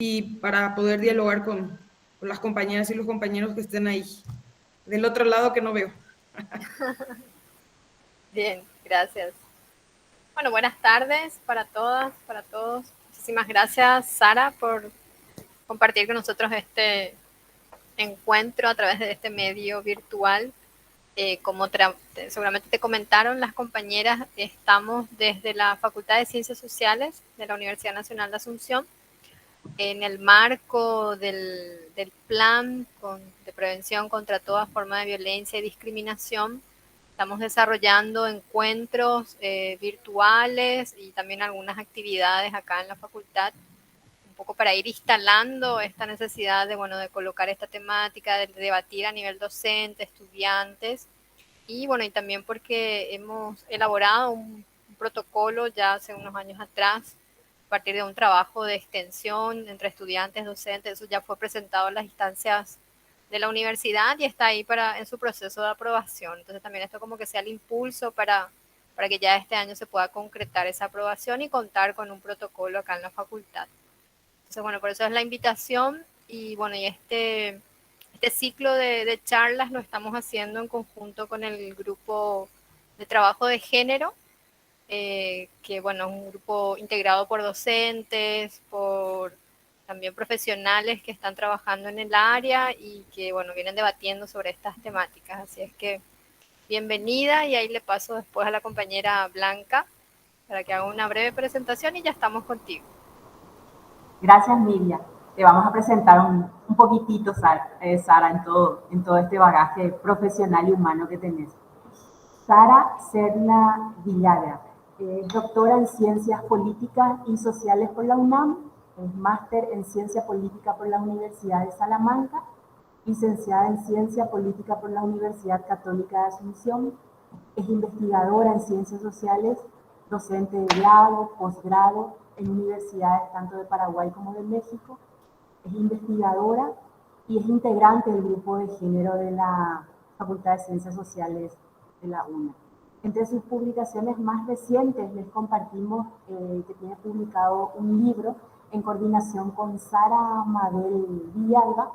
y para poder dialogar con las compañeras y los compañeros que estén ahí, del otro lado que no veo. Bien, gracias. Bueno, buenas tardes para todas, para todos. Muchísimas gracias, Sara, por compartir con nosotros este encuentro a través de este medio virtual. Como seguramente te comentaron las compañeras, estamos desde la Facultad de Ciencias Sociales de la Universidad Nacional de Asunción en el marco del plan de prevención contra toda forma de violencia y discriminación. Estamos desarrollando encuentros virtuales y también algunas actividades acá en la facultad, un poco para ir instalando esta necesidad de colocar esta temática, de debatir a nivel docente, estudiantes, y y también porque hemos elaborado un protocolo ya hace unos años atrás, a partir de un trabajo de extensión entre estudiantes, docentes. Eso ya fue presentado en las instancias de la universidad y está ahí en su proceso de aprobación. Entonces también esto como que sea el impulso para que ya este año se pueda concretar esa aprobación y contar con un protocolo acá en la facultad. Entonces, por eso es la invitación y este ciclo de charlas lo estamos haciendo en conjunto con el grupo de trabajo de género, que es un grupo integrado por docentes, por también profesionales que están trabajando en el área y que vienen debatiendo sobre estas temáticas. Así es que bienvenida, y ahí le paso después a la compañera Blanca para que haga una breve presentación y ya estamos contigo. Gracias, Miriam. Te vamos a presentar un poquitito, Sara, en todo este bagaje profesional y humano que tenés. Sara Serna Villagra es doctora en Ciencias Políticas y Sociales por la UNAM, es máster en Ciencia Política por la Universidad de Salamanca, licenciada en Ciencia Política por la Universidad Católica de Asunción, es investigadora en Ciencias Sociales, docente de grado, posgrado, en universidades tanto de Paraguay como de México, es investigadora y es integrante del grupo de género de la Facultad de Ciencias Sociales de la UNA. Entre sus publicaciones más recientes les compartimos que tiene publicado un libro en coordinación con Sara Mabel Villalba,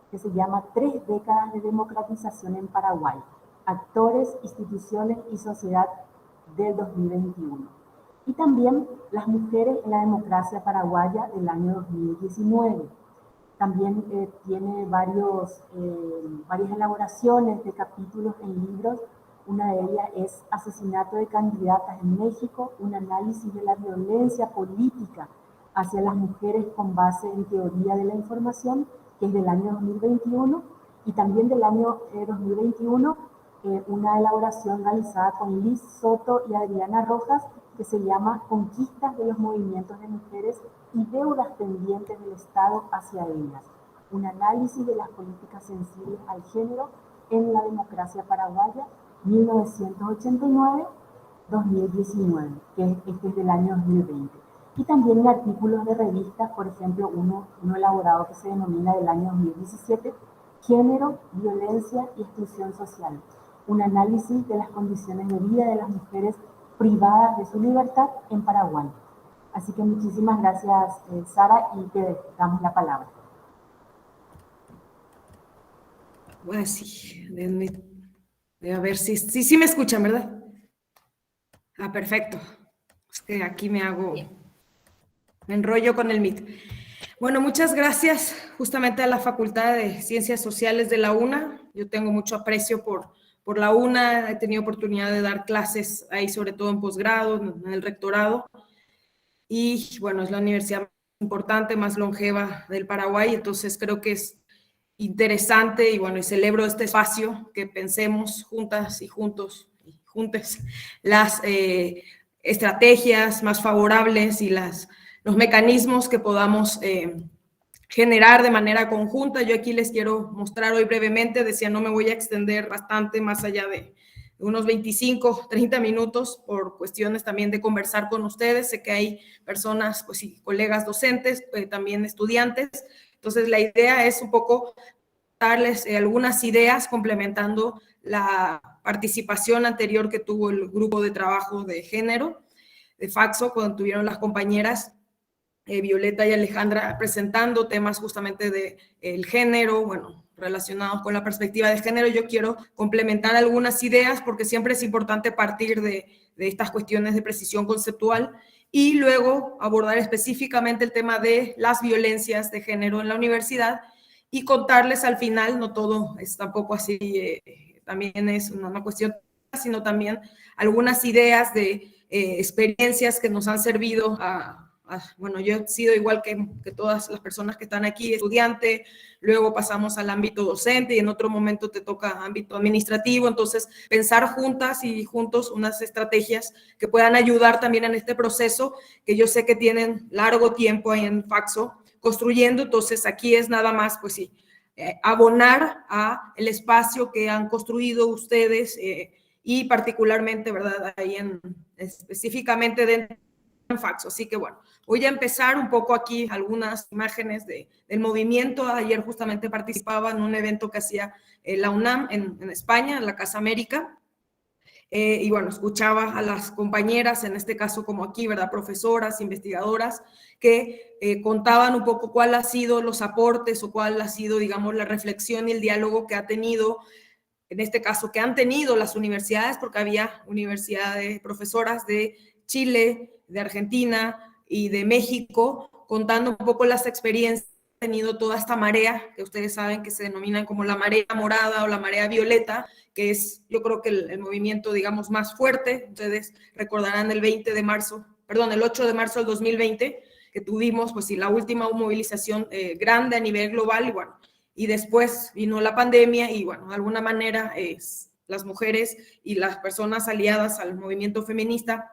que se llama 3 décadas de democratización en Paraguay, actores, instituciones y sociedad del 2021. Y también Las mujeres en la democracia paraguaya del año 2019. También tiene varias elaboraciones de capítulos en libros. Una de ellas es Asesinato de candidatas en México, un análisis de la violencia política hacia las mujeres con base en teoría de la información, que es del año 2021, y también del año 2021 una elaboración realizada con Liz Soto y Adriana Rojas, que se llama Conquistas de los movimientos de mujeres y deudas pendientes del Estado hacia ellas, un análisis de las políticas sensibles al género en la democracia paraguaya, 1989-2019, que este es del año 2020. Y también en artículos de revistas, por ejemplo, uno elaborado que se denomina del año 2017, Género, Violencia y Exclusión Social, un análisis de las condiciones de vida de las mujeres privadas de su libertad en Paraguay. Así que muchísimas gracias, Sara, y te damos la palabra. Bueno, sí, a ver si me escuchan, ¿verdad? Ah, perfecto. Es que aquí me enrollo con el Meet. Bueno, muchas gracias justamente a la Facultad de Ciencias Sociales de la UNA. Yo tengo mucho aprecio por la UNA, he tenido oportunidad de dar clases ahí, sobre todo en posgrado, en el rectorado. Y bueno, es la universidad más importante, más longeva del Paraguay, entonces creo que es interesante y y celebro este espacio que pensemos juntas y juntos y juntes las estrategias más favorables y los mecanismos que podamos generar de manera conjunta. Yo aquí les quiero mostrar hoy brevemente, decía, no me voy a extender bastante más allá de unos 25, 30 minutos por cuestiones también de conversar con ustedes. Sé que hay personas, pues sí, colegas docentes, también estudiantes. Entonces, la idea es un poco darles algunas ideas complementando la participación anterior que tuvo el grupo de trabajo de género de Faxo cuando tuvieron las compañeras Violeta y Alejandra presentando temas justamente del género, bueno, relacionados con la perspectiva de género. Yo quiero complementar algunas ideas porque siempre es importante partir de estas cuestiones de precisión conceptual y luego abordar específicamente el tema de las violencias de género en la universidad y contarles al final, no todo es tampoco así, también es una cuestión, sino también algunas ideas de experiencias que nos han servido bueno, yo he sido igual que todas las personas que están aquí, estudiante, luego pasamos al ámbito docente y en otro momento te toca ámbito administrativo, entonces pensar juntas y juntos unas estrategias que puedan ayudar también en este proceso, que yo sé que tienen largo tiempo ahí en Faxo construyendo, entonces aquí es nada más, pues sí, abonar a el espacio que han construido ustedes y particularmente, ¿verdad? Ahí específicamente dentro de Faxo, así que bueno, voy a empezar un poco aquí algunas imágenes del movimiento. Ayer justamente participaba en un evento que hacía la UNAM en España, en la Casa América. Y bueno, escuchaba a las compañeras, en este caso como aquí, ¿verdad? Profesoras, investigadoras, que contaban un poco cuál ha sido los aportes o cuál ha sido, digamos, la reflexión y el diálogo que ha tenido, en este caso, que han tenido las universidades, porque había universidades, profesoras de Chile, de Argentina y de México, contando un poco las experiencias que ha tenido toda esta marea, que ustedes saben que se denominan como la marea morada o la marea violeta, que es, yo creo que el movimiento, digamos, más fuerte. Ustedes recordarán el 8 de marzo del 2020, que tuvimos, pues sí, la última movilización grande a nivel global, y bueno, y después vino la pandemia y bueno, de alguna manera las mujeres y las personas aliadas al movimiento feminista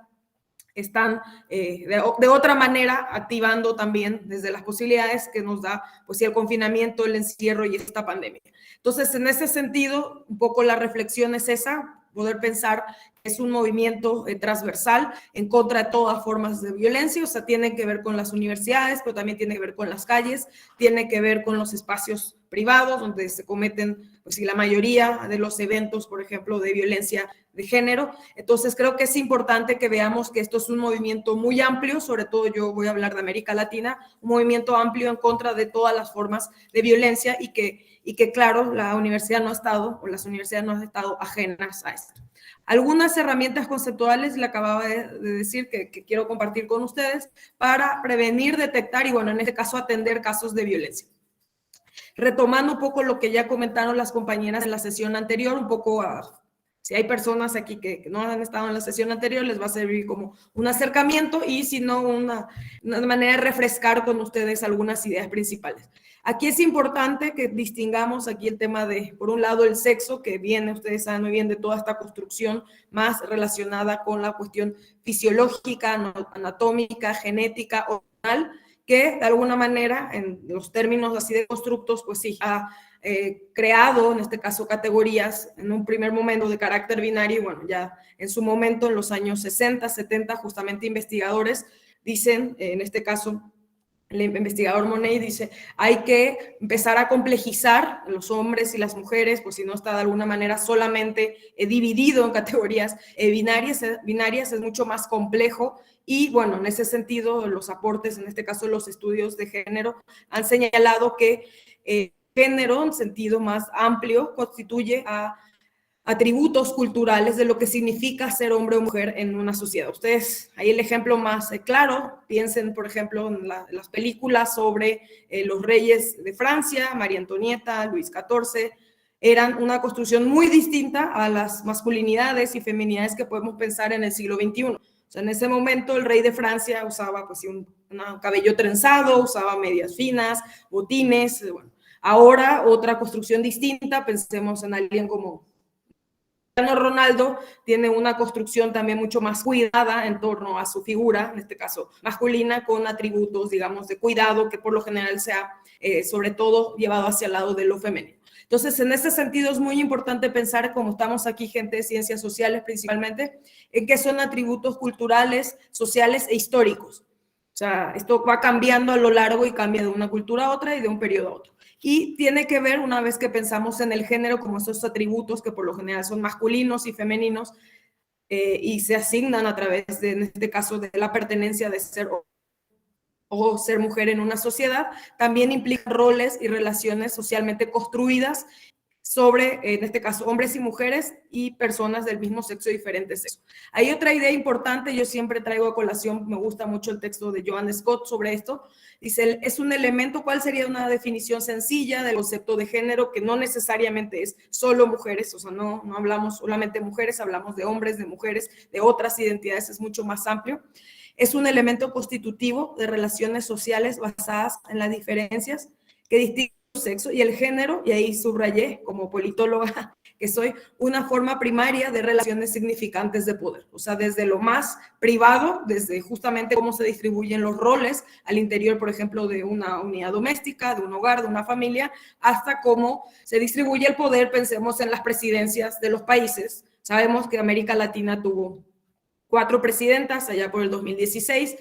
están de otra manera activando también desde las posibilidades que nos da pues sí, el confinamiento, el encierro y esta pandemia. Entonces, en ese sentido, un poco la reflexión es esa, poder pensar que es un movimiento transversal en contra de todas formas de violencia, o sea, tiene que ver con las universidades, pero también tiene que ver con las calles, tiene que ver con los espacios privados donde se cometen, pues sí, la mayoría de los eventos, por ejemplo, de violencia de género. Entonces, creo que es importante que veamos que esto es un movimiento muy amplio, sobre todo yo voy a hablar de América Latina, un movimiento amplio en contra de todas las formas de violencia y que claro, la universidad no ha estado, o las universidades no han estado ajenas a esto. Algunas herramientas conceptuales, le acababa de decir que quiero compartir con ustedes para prevenir, detectar y, bueno, en este caso, atender casos de violencia. Retomando un poco lo que ya comentaron las compañeras en la sesión anterior, un poco si hay personas aquí que no han estado en la sesión anterior, les va a servir como un acercamiento y si no, una manera de refrescar con ustedes algunas ideas principales. Aquí es importante que distingamos aquí el tema de, por un lado, el sexo, que viene, ustedes saben muy bien, de toda esta construcción más relacionada con la cuestión fisiológica, anatómica, genética, hormonal, que de alguna manera, en los términos así de constructos, pues sí, ha creado, en este caso, categorías en un primer momento de carácter binario, y bueno, ya en su momento, en los años 60, 70, justamente investigadores dicen, en este caso, el investigador Monet dice, hay que empezar a complejizar los hombres y las mujeres, pues si no está de alguna manera solamente dividido en categorías binarias, es mucho más complejo. Y bueno, en ese sentido, los aportes, en este caso los estudios de género, han señalado que género, en sentido más amplio, constituye a atributos culturales de lo que significa ser hombre o mujer en una sociedad. Ustedes, ahí el ejemplo más claro, piensen, por ejemplo, en las películas sobre los reyes de Francia, María Antonieta, Luis XIV, eran una construcción muy distinta a las masculinidades y feminidades que podemos pensar en el siglo XXI. O sea, en ese momento el rey de Francia usaba pues, un cabello trenzado, usaba medias finas, botines, bueno. Ahora otra construcción distinta, pensemos en alguien como Cristiano Ronaldo, tiene una construcción también mucho más cuidada en torno a su figura, en este caso masculina, con atributos, digamos, de cuidado que por lo general se ha, sobre todo, llevado hacia el lado de lo femenino. Entonces, en ese sentido es muy importante pensar, como estamos aquí, gente de ciencias sociales principalmente, en qué son atributos culturales, sociales e históricos. O sea, esto va cambiando a lo largo y cambia de una cultura a otra y de un periodo a otro. Y tiene que ver, una vez que pensamos en el género, como esos atributos que por lo general son masculinos y femeninos y se asignan a través de, en este caso, de la pertenencia de ser o ser mujer en una sociedad, también implica roles y relaciones socialmente construidas sobre, en este caso, hombres y mujeres y personas del mismo sexo y diferente sexo. Hay otra idea importante, yo siempre traigo a colación, me gusta mucho el texto de Joan Scott sobre esto, dice, es un elemento, ¿cuál sería una definición sencilla del concepto de género que no necesariamente es solo mujeres? O sea, no hablamos solamente de mujeres, hablamos de hombres, de mujeres, de otras identidades, es mucho más amplio. Es un elemento constitutivo de relaciones sociales basadas en las diferencias que distinguen el sexo y el género, y ahí subrayé, como politóloga que soy, una forma primaria de relaciones significantes de poder. O sea, desde lo más privado, desde justamente cómo se distribuyen los roles al interior, por ejemplo, de una unidad doméstica, de un hogar, de una familia, hasta cómo se distribuye el poder. Pensemos en las presidencias de los países. Sabemos que América Latina tuvo 4 presidentas allá por el 2016,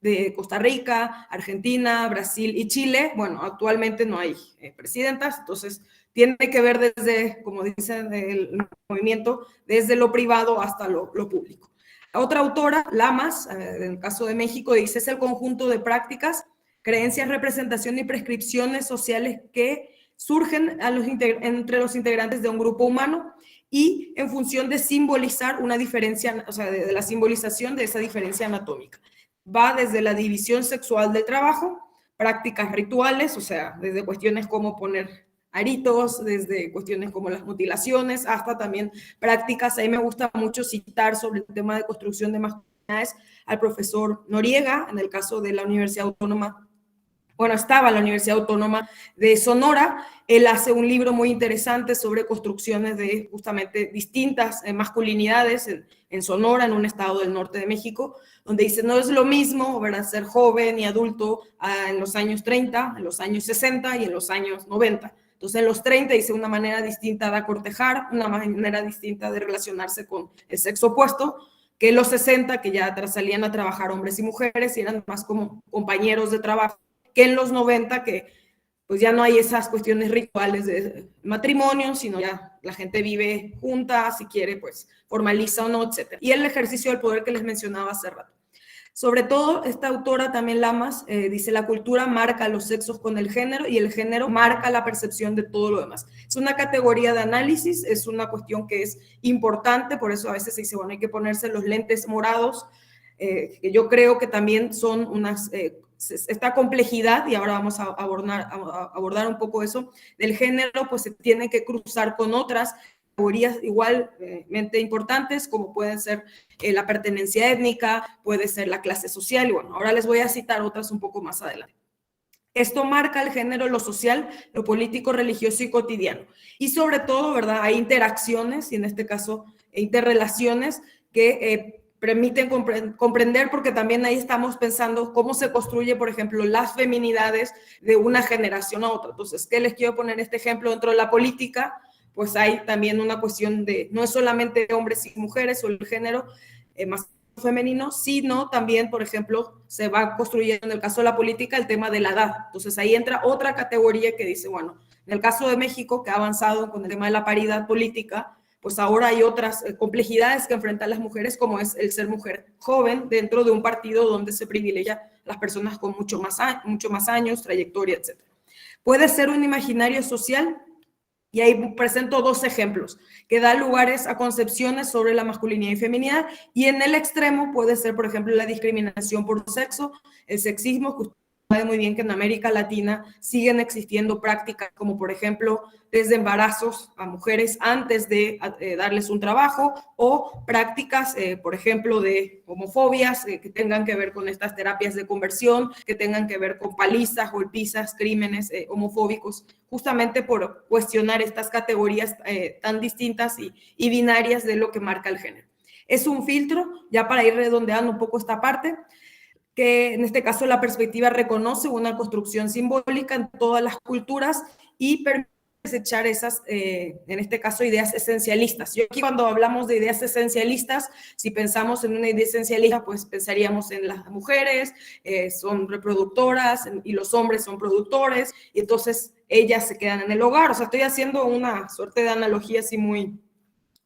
de Costa Rica, Argentina, Brasil y Chile. Bueno, actualmente no hay presidentas, entonces tiene que ver desde, como dicen el movimiento, desde lo privado hasta lo público. La otra autora, Lamas, en el caso de México, dice, es el conjunto de prácticas, creencias, representación y prescripciones sociales que surgen entre los integrantes de un grupo humano y en función de simbolizar una diferencia, o sea, de la simbolización de esa diferencia anatómica. Va desde la división sexual del trabajo, prácticas rituales, o sea, desde cuestiones como poner aritos, desde cuestiones como las mutilaciones, hasta también prácticas. Ahí me gusta mucho citar sobre el tema de construcción de masculinidades al profesor Noriega, en el caso de la Universidad Autónoma. Bueno, estaba en la Universidad Autónoma de Sonora. Él hace un libro muy interesante sobre construcciones de justamente distintas masculinidades en Sonora, en un estado del norte de México, donde dice, no es lo mismo, ¿verdad?, ser joven y adulto en los años 30, en los años 60 y en los años 90. Entonces, en los 30 dice una manera distinta de cortejar, una manera distinta de relacionarse con el sexo opuesto, que en los 60, que ya salían a trabajar hombres y mujeres y eran más como compañeros de trabajo, que en los 90, que pues ya no hay esas cuestiones rituales de matrimonio, sino ya la gente vive junta, si quiere, pues formaliza o no, etc. Y el ejercicio del poder que les mencionaba hace rato. Sobre todo, esta autora también, Lamas, dice, la cultura marca los sexos con el género y el género marca la percepción de todo lo demás. Es una categoría de análisis, es una cuestión que es importante, por eso a veces se dice, bueno, hay que ponerse los lentes morados, que yo creo que también son unas... esta complejidad, y ahora vamos a abordar un poco eso, del género, pues se tiene que cruzar con otras categorías igualmente importantes, como pueden ser la pertenencia étnica, puede ser la clase social, y bueno, ahora les voy a citar otras un poco más adelante. Esto marca el género, lo social, lo político, religioso y cotidiano. Y sobre todo, ¿verdad?, hay interacciones, y en este caso interrelaciones, que permiten comprender, porque también ahí estamos pensando cómo se construye, por ejemplo, las feminidades de una generación a otra. Entonces, ¿qué les quiero poner este ejemplo dentro de la política? Pues hay también una cuestión de, no es solamente hombres y mujeres o el género más femenino, sino también, por ejemplo, se va construyendo en el caso de la política el tema de la edad. Entonces, ahí entra otra categoría que dice, bueno, en el caso de México, que ha avanzado con el tema de la paridad política, pues ahora hay otras complejidades que enfrentan las mujeres, como es el ser mujer joven dentro de un partido donde se privilegia a las personas con mucho más años, trayectoria, etc. Puede ser un imaginario social, y ahí presento 2 ejemplos, que da lugares a concepciones sobre la masculinidad y feminidad, y en el extremo puede ser, por ejemplo, la discriminación por sexo, el sexismo, que usted sabe muy bien que en América Latina siguen existiendo prácticas como, por ejemplo, desde embarazos a mujeres antes de darles un trabajo, o prácticas, por ejemplo, de homofobias que tengan que ver con estas terapias de conversión, que tengan que ver con palizas, golpizas, crímenes homofóbicos, justamente por cuestionar estas categorías tan distintas y binarias de lo que marca el género. Es un filtro, ya para ir redondeando un poco esta parte, que en este caso la perspectiva reconoce una construcción simbólica en todas las culturas y permite desechar esas, en este caso, ideas esencialistas. Yo aquí cuando hablamos de ideas esencialistas, si pensamos en una idea esencialista, pues pensaríamos en las mujeres, son reproductoras y los hombres son productores, y entonces ellas se quedan en el hogar. O sea, estoy haciendo una suerte de analogía así muy,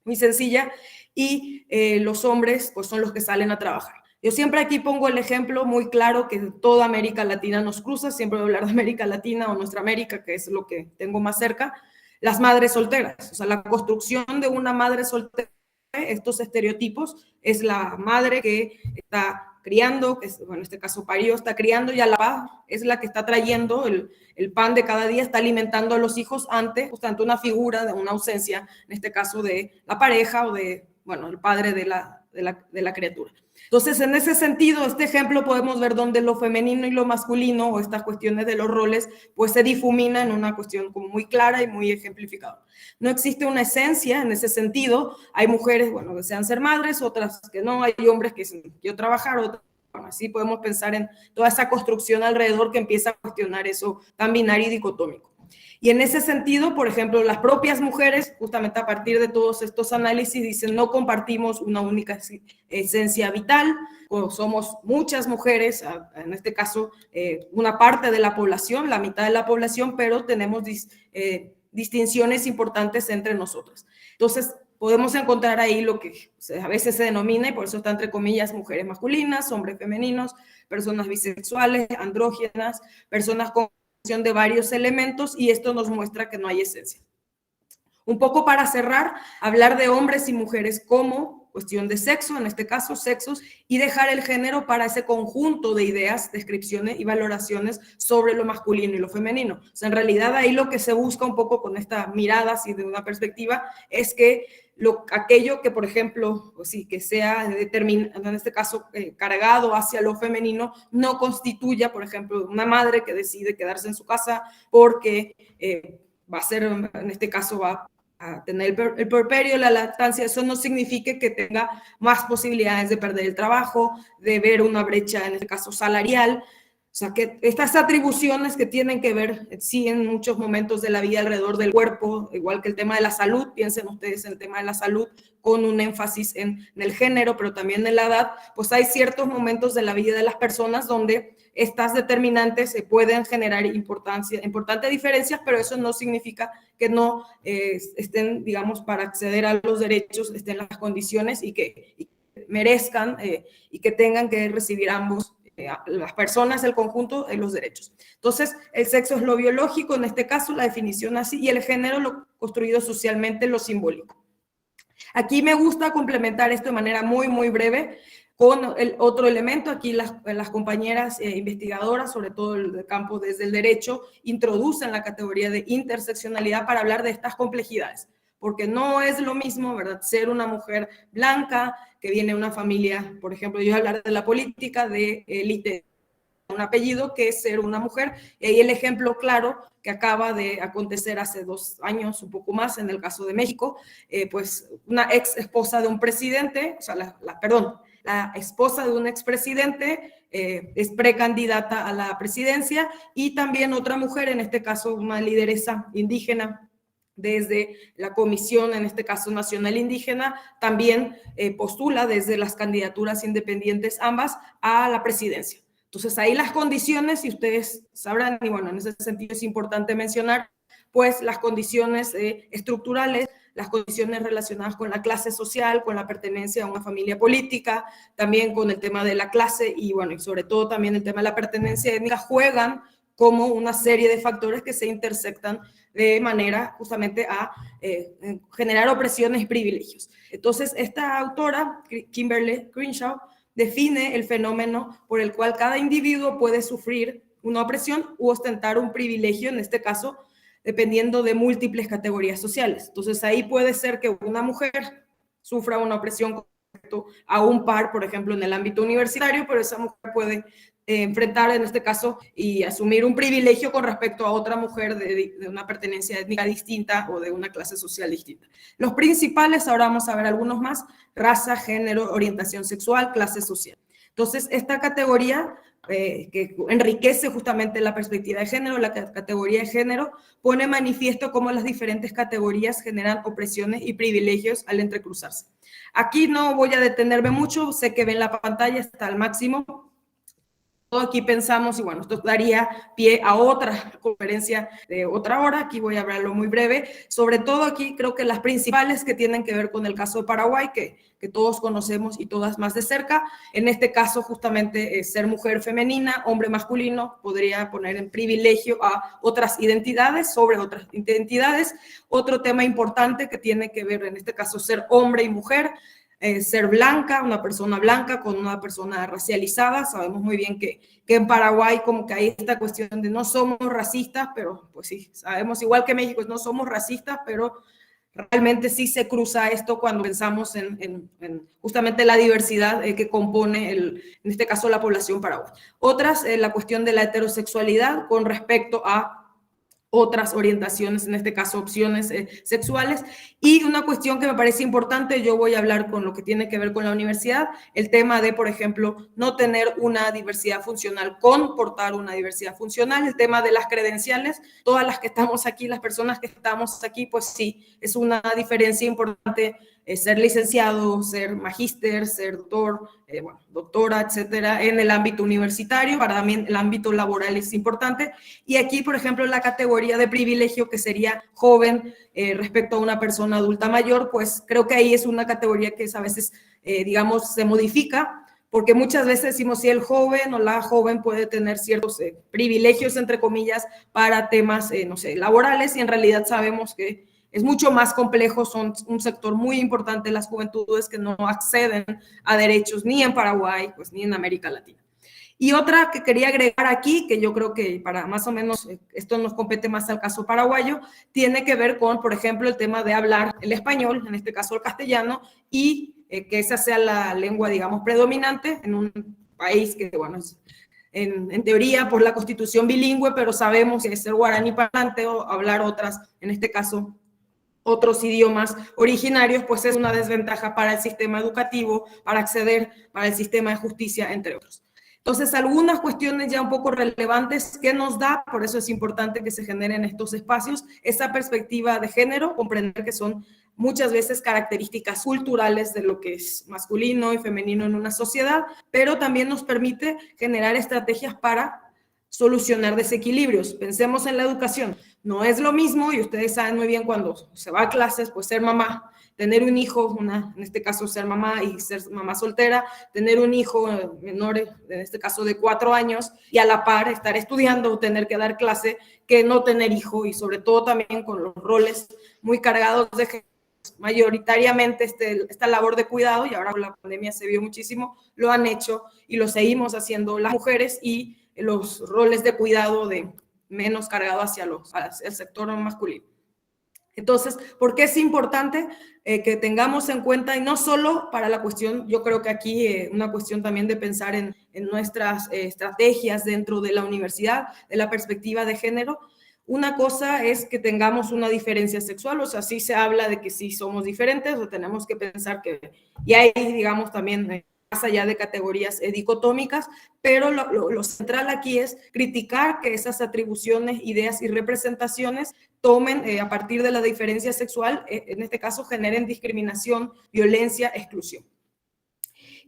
muy sencilla, y los hombres pues son los que salen a trabajar. Yo siempre aquí pongo el ejemplo muy claro que toda América Latina nos cruza, siempre voy a hablar de América Latina o nuestra América, que es lo que tengo más cerca, las madres solteras. O sea, la construcción de una madre soltera, estos estereotipos, es la madre que está criando, que bueno, en este caso parió, está criando y a la par es la que está trayendo el pan de cada día, está alimentando a los hijos ante justamente una figura de una ausencia, en este caso de la pareja o de, bueno, el padre de la criatura. Entonces, en ese sentido, este ejemplo podemos ver donde lo femenino y lo masculino, o estas cuestiones de los roles, pues se difumina en una cuestión como muy clara y muy ejemplificada. No existe una esencia en ese sentido. Hay mujeres, bueno, que desean ser madres, otras que no. Hay hombres que dicen, yo trabajar, otras. Bueno, así podemos pensar en toda esa construcción alrededor que empieza a cuestionar eso tan binario y dicotómico. Y en ese sentido, por ejemplo, las propias mujeres, justamente a partir de todos estos análisis, dicen no compartimos una única esencia vital, o somos muchas mujeres, en este caso una parte de la población, la mitad de la población, pero tenemos distinciones importantes entre nosotras. Entonces, podemos encontrar ahí lo que a veces se denomina, y por eso está entre comillas, mujeres masculinas, hombres femeninos, personas bisexuales, andrógenas, personas con de varios elementos, y esto nos muestra que no hay esencia. Un poco para cerrar, hablar de hombres y mujeres como cuestión de sexo, en este caso sexos, y dejar el género para ese conjunto de ideas, descripciones y valoraciones sobre lo masculino y lo femenino. O sea, en realidad ahí lo que se busca un poco con esta mirada así de una perspectiva es que aquello que, por ejemplo, pues sí, que sea determinado, en este caso cargado hacia lo femenino, no constituya, por ejemplo, una madre que decide quedarse en su casa porque va a ser, en este caso va a tener el puerperio, la lactancia. Eso no significa que tenga más posibilidades de perder el trabajo, de ver una brecha, en este caso salarial. O sea, que estas atribuciones que tienen que ver, sí, en muchos momentos de la vida alrededor del cuerpo, igual que el tema de la salud, piensen ustedes en el tema de la salud con un énfasis en el género, pero también en la edad, pues hay ciertos momentos de la vida de las personas donde estas determinantes se pueden generar importantes diferencias, pero eso no significa que no estén, digamos, para acceder a los derechos, estén las condiciones y que merezcan y que tengan que recibir ambos, las personas, el conjunto de los derechos. Entonces, el sexo es lo biológico, en este caso, la definición así, y el género lo construido socialmente, lo simbólico. Aquí me gusta complementar esto de manera muy, muy breve con el otro elemento. Aquí las compañeras investigadoras, sobre todo el campo desde el derecho, introducen la categoría de interseccionalidad para hablar de estas complejidades, porque no es lo mismo, ¿verdad?, ser una mujer blanca que viene de una familia, por ejemplo, yo voy a hablar de la política, de élite, un apellido, que es ser una mujer. Y ahí el ejemplo claro que acaba de acontecer hace 2 años, un poco más, en el caso de México, pues una ex esposa de un presidente, o sea, la esposa de un expresidente es precandidata a la presidencia, y también otra mujer, en este caso una lideresa indígena, desde la Comisión, en este caso Nacional Indígena, también postula desde las candidaturas independientes ambas a la presidencia. Entonces ahí las condiciones, y ustedes sabrán, y bueno, en ese sentido es importante mencionar, pues las condiciones estructurales, las condiciones relacionadas con la clase social, con la pertenencia a una familia política, también con el tema de la clase y bueno, y sobre todo también el tema de la pertenencia étnica, juegan como una serie de factores que se intersectan de manera justamente a generar opresiones y privilegios. Entonces, esta autora, Kimberly Crenshaw, define el fenómeno por el cual cada individuo puede sufrir una opresión u ostentar un privilegio, en este caso, dependiendo de múltiples categorías sociales. Entonces, ahí puede ser que una mujer sufra una opresión con respecto a un par, por ejemplo, en el ámbito universitario, pero esa mujer puede enfrentar, en este caso, y asumir un privilegio con respecto a otra mujer de una pertenencia étnica distinta o de una clase social distinta. Los principales, ahora vamos a ver algunos más: raza, género, orientación sexual, clase social. Entonces, esta categoría que enriquece justamente la perspectiva de género, la categoría de género, pone manifiesto cómo las diferentes categorías generan opresiones y privilegios al entrecruzarse. Aquí no voy a detenerme mucho, sé que ven la pantalla, está al máximo. aquí pensamos, y bueno, esto daría pie a otra conferencia de otra hora, aquí voy a hablarlo muy breve, sobre todo aquí creo que las principales que tienen que ver con el caso de Paraguay, que todos conocemos y todas más de cerca, en este caso justamente ser mujer femenina, hombre masculino, podría poner en privilegio a otras identidades sobre otras identidades. Otro tema importante que tiene que ver en este caso ser hombre y mujer, ser blanca, una persona blanca con una persona racializada. Sabemos muy bien que en Paraguay como que hay esta cuestión de no somos racistas, pero pues sí, sabemos igual que México no somos racistas, pero realmente sí se cruza esto cuando pensamos en justamente la diversidad que compone, en este caso, la población paraguaya. Otras, la cuestión de la heterosexualidad con respecto a otras orientaciones, en este caso opciones sexuales. Y una cuestión que me parece importante, yo voy a hablar con lo que tiene que ver con la universidad, el tema de, por ejemplo, no tener una diversidad funcional, portar una diversidad funcional, el tema de las credenciales, todas las que estamos aquí, las personas que estamos aquí, pues sí, es una diferencia importante ser licenciado, ser magíster, ser doctor, bueno, doctora, etcétera, en el ámbito universitario. Para también el ámbito laboral es importante. Y aquí, por ejemplo, la categoría de privilegio, que sería joven respecto a una persona adulta mayor, pues creo que ahí es una categoría que a veces, digamos, se modifica, porque muchas veces decimos si el joven o la joven puede tener ciertos privilegios, entre comillas, para temas, no sé, laborales, y en realidad sabemos que es mucho más complejo, son un sector muy importante las juventudes que no acceden a derechos ni en Paraguay, pues ni en América Latina. Y otra que quería agregar aquí, que yo creo que para más o menos esto nos compete más al caso paraguayo, tiene que ver con, por ejemplo, el tema de hablar el español, en este caso el castellano, y que esa sea la lengua, digamos, predominante en un país que, bueno, es en teoría por la constitución bilingüe, pero sabemos que ser guaraní parlante o hablar otras, en este caso, otros idiomas originarios, pues es una desventaja para el sistema educativo, para acceder para el sistema de justicia, entre otros. Entonces, algunas cuestiones ya un poco relevantes que nos da, por eso es importante que se generen estos espacios, esa perspectiva de género, comprender que son muchas veces características culturales de lo que es masculino y femenino en una sociedad, pero también nos permite generar estrategias para solucionar desequilibrios. Pensemos en la educación. No es lo mismo, y ustedes saben muy bien cuando se va a clases, pues ser mamá, tener un hijo, en este caso ser mamá y ser mamá soltera, tener un hijo menor, en este caso de 4 años, y a la par estar estudiando o tener que dar clase, que no tener hijo, y sobre todo también con los roles muy cargados de género. Mayoritariamente esta labor de cuidado, y ahora con la pandemia se vio muchísimo, lo han hecho y lo seguimos haciendo las mujeres, y los roles de cuidado de menos cargado hacia el sector masculino. Entonces, ¿por qué es importante que tengamos en cuenta, y no solo para la cuestión, yo creo que aquí una cuestión también de pensar en nuestras estrategias dentro de la universidad, de la perspectiva de género? Una cosa es que tengamos una diferencia sexual, o sea, sí se habla de que sí somos diferentes, o tenemos que pensar que, y hay, digamos, también más allá de categorías dicotómicas, pero lo central aquí es criticar que esas atribuciones, ideas y representaciones tomen a partir de la diferencia sexual, en este caso generen discriminación, violencia, exclusión.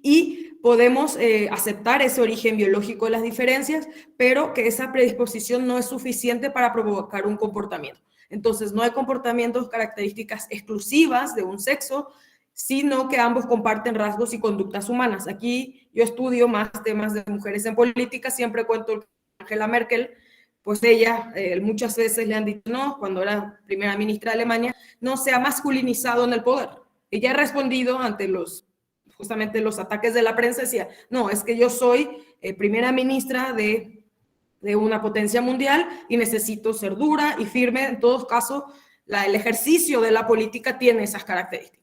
Y podemos aceptar ese origen biológico de las diferencias, pero que esa predisposición no es suficiente para provocar un comportamiento. Entonces, no hay comportamientos, características exclusivas de un sexo, sino que ambos comparten rasgos y conductas humanas. Aquí yo estudio más temas de mujeres en política, siempre cuento Angela Merkel, pues ella muchas veces le han dicho, no, cuando era primera ministra de Alemania, no se ha masculinizado en el poder. Ella ha respondido ante justamente los ataques de la prensa, decía, no, es que yo soy primera ministra de una potencia mundial y necesito ser dura y firme. En todo caso, el ejercicio de la política tiene esas características.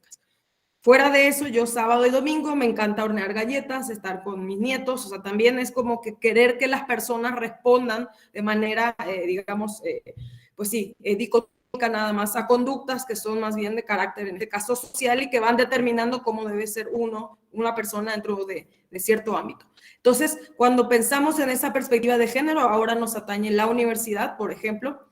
Fuera de eso, yo sábado y domingo me encanta hornear galletas, estar con mis nietos, o sea, también es como que querer que las personas respondan de manera, digamos, pues sí, dicotómica nada más, a conductas que son más bien de carácter, en este caso social, y que van determinando cómo debe ser una persona dentro de cierto ámbito. Entonces, cuando pensamos en esa perspectiva de género, ahora nos atañe la universidad, por ejemplo,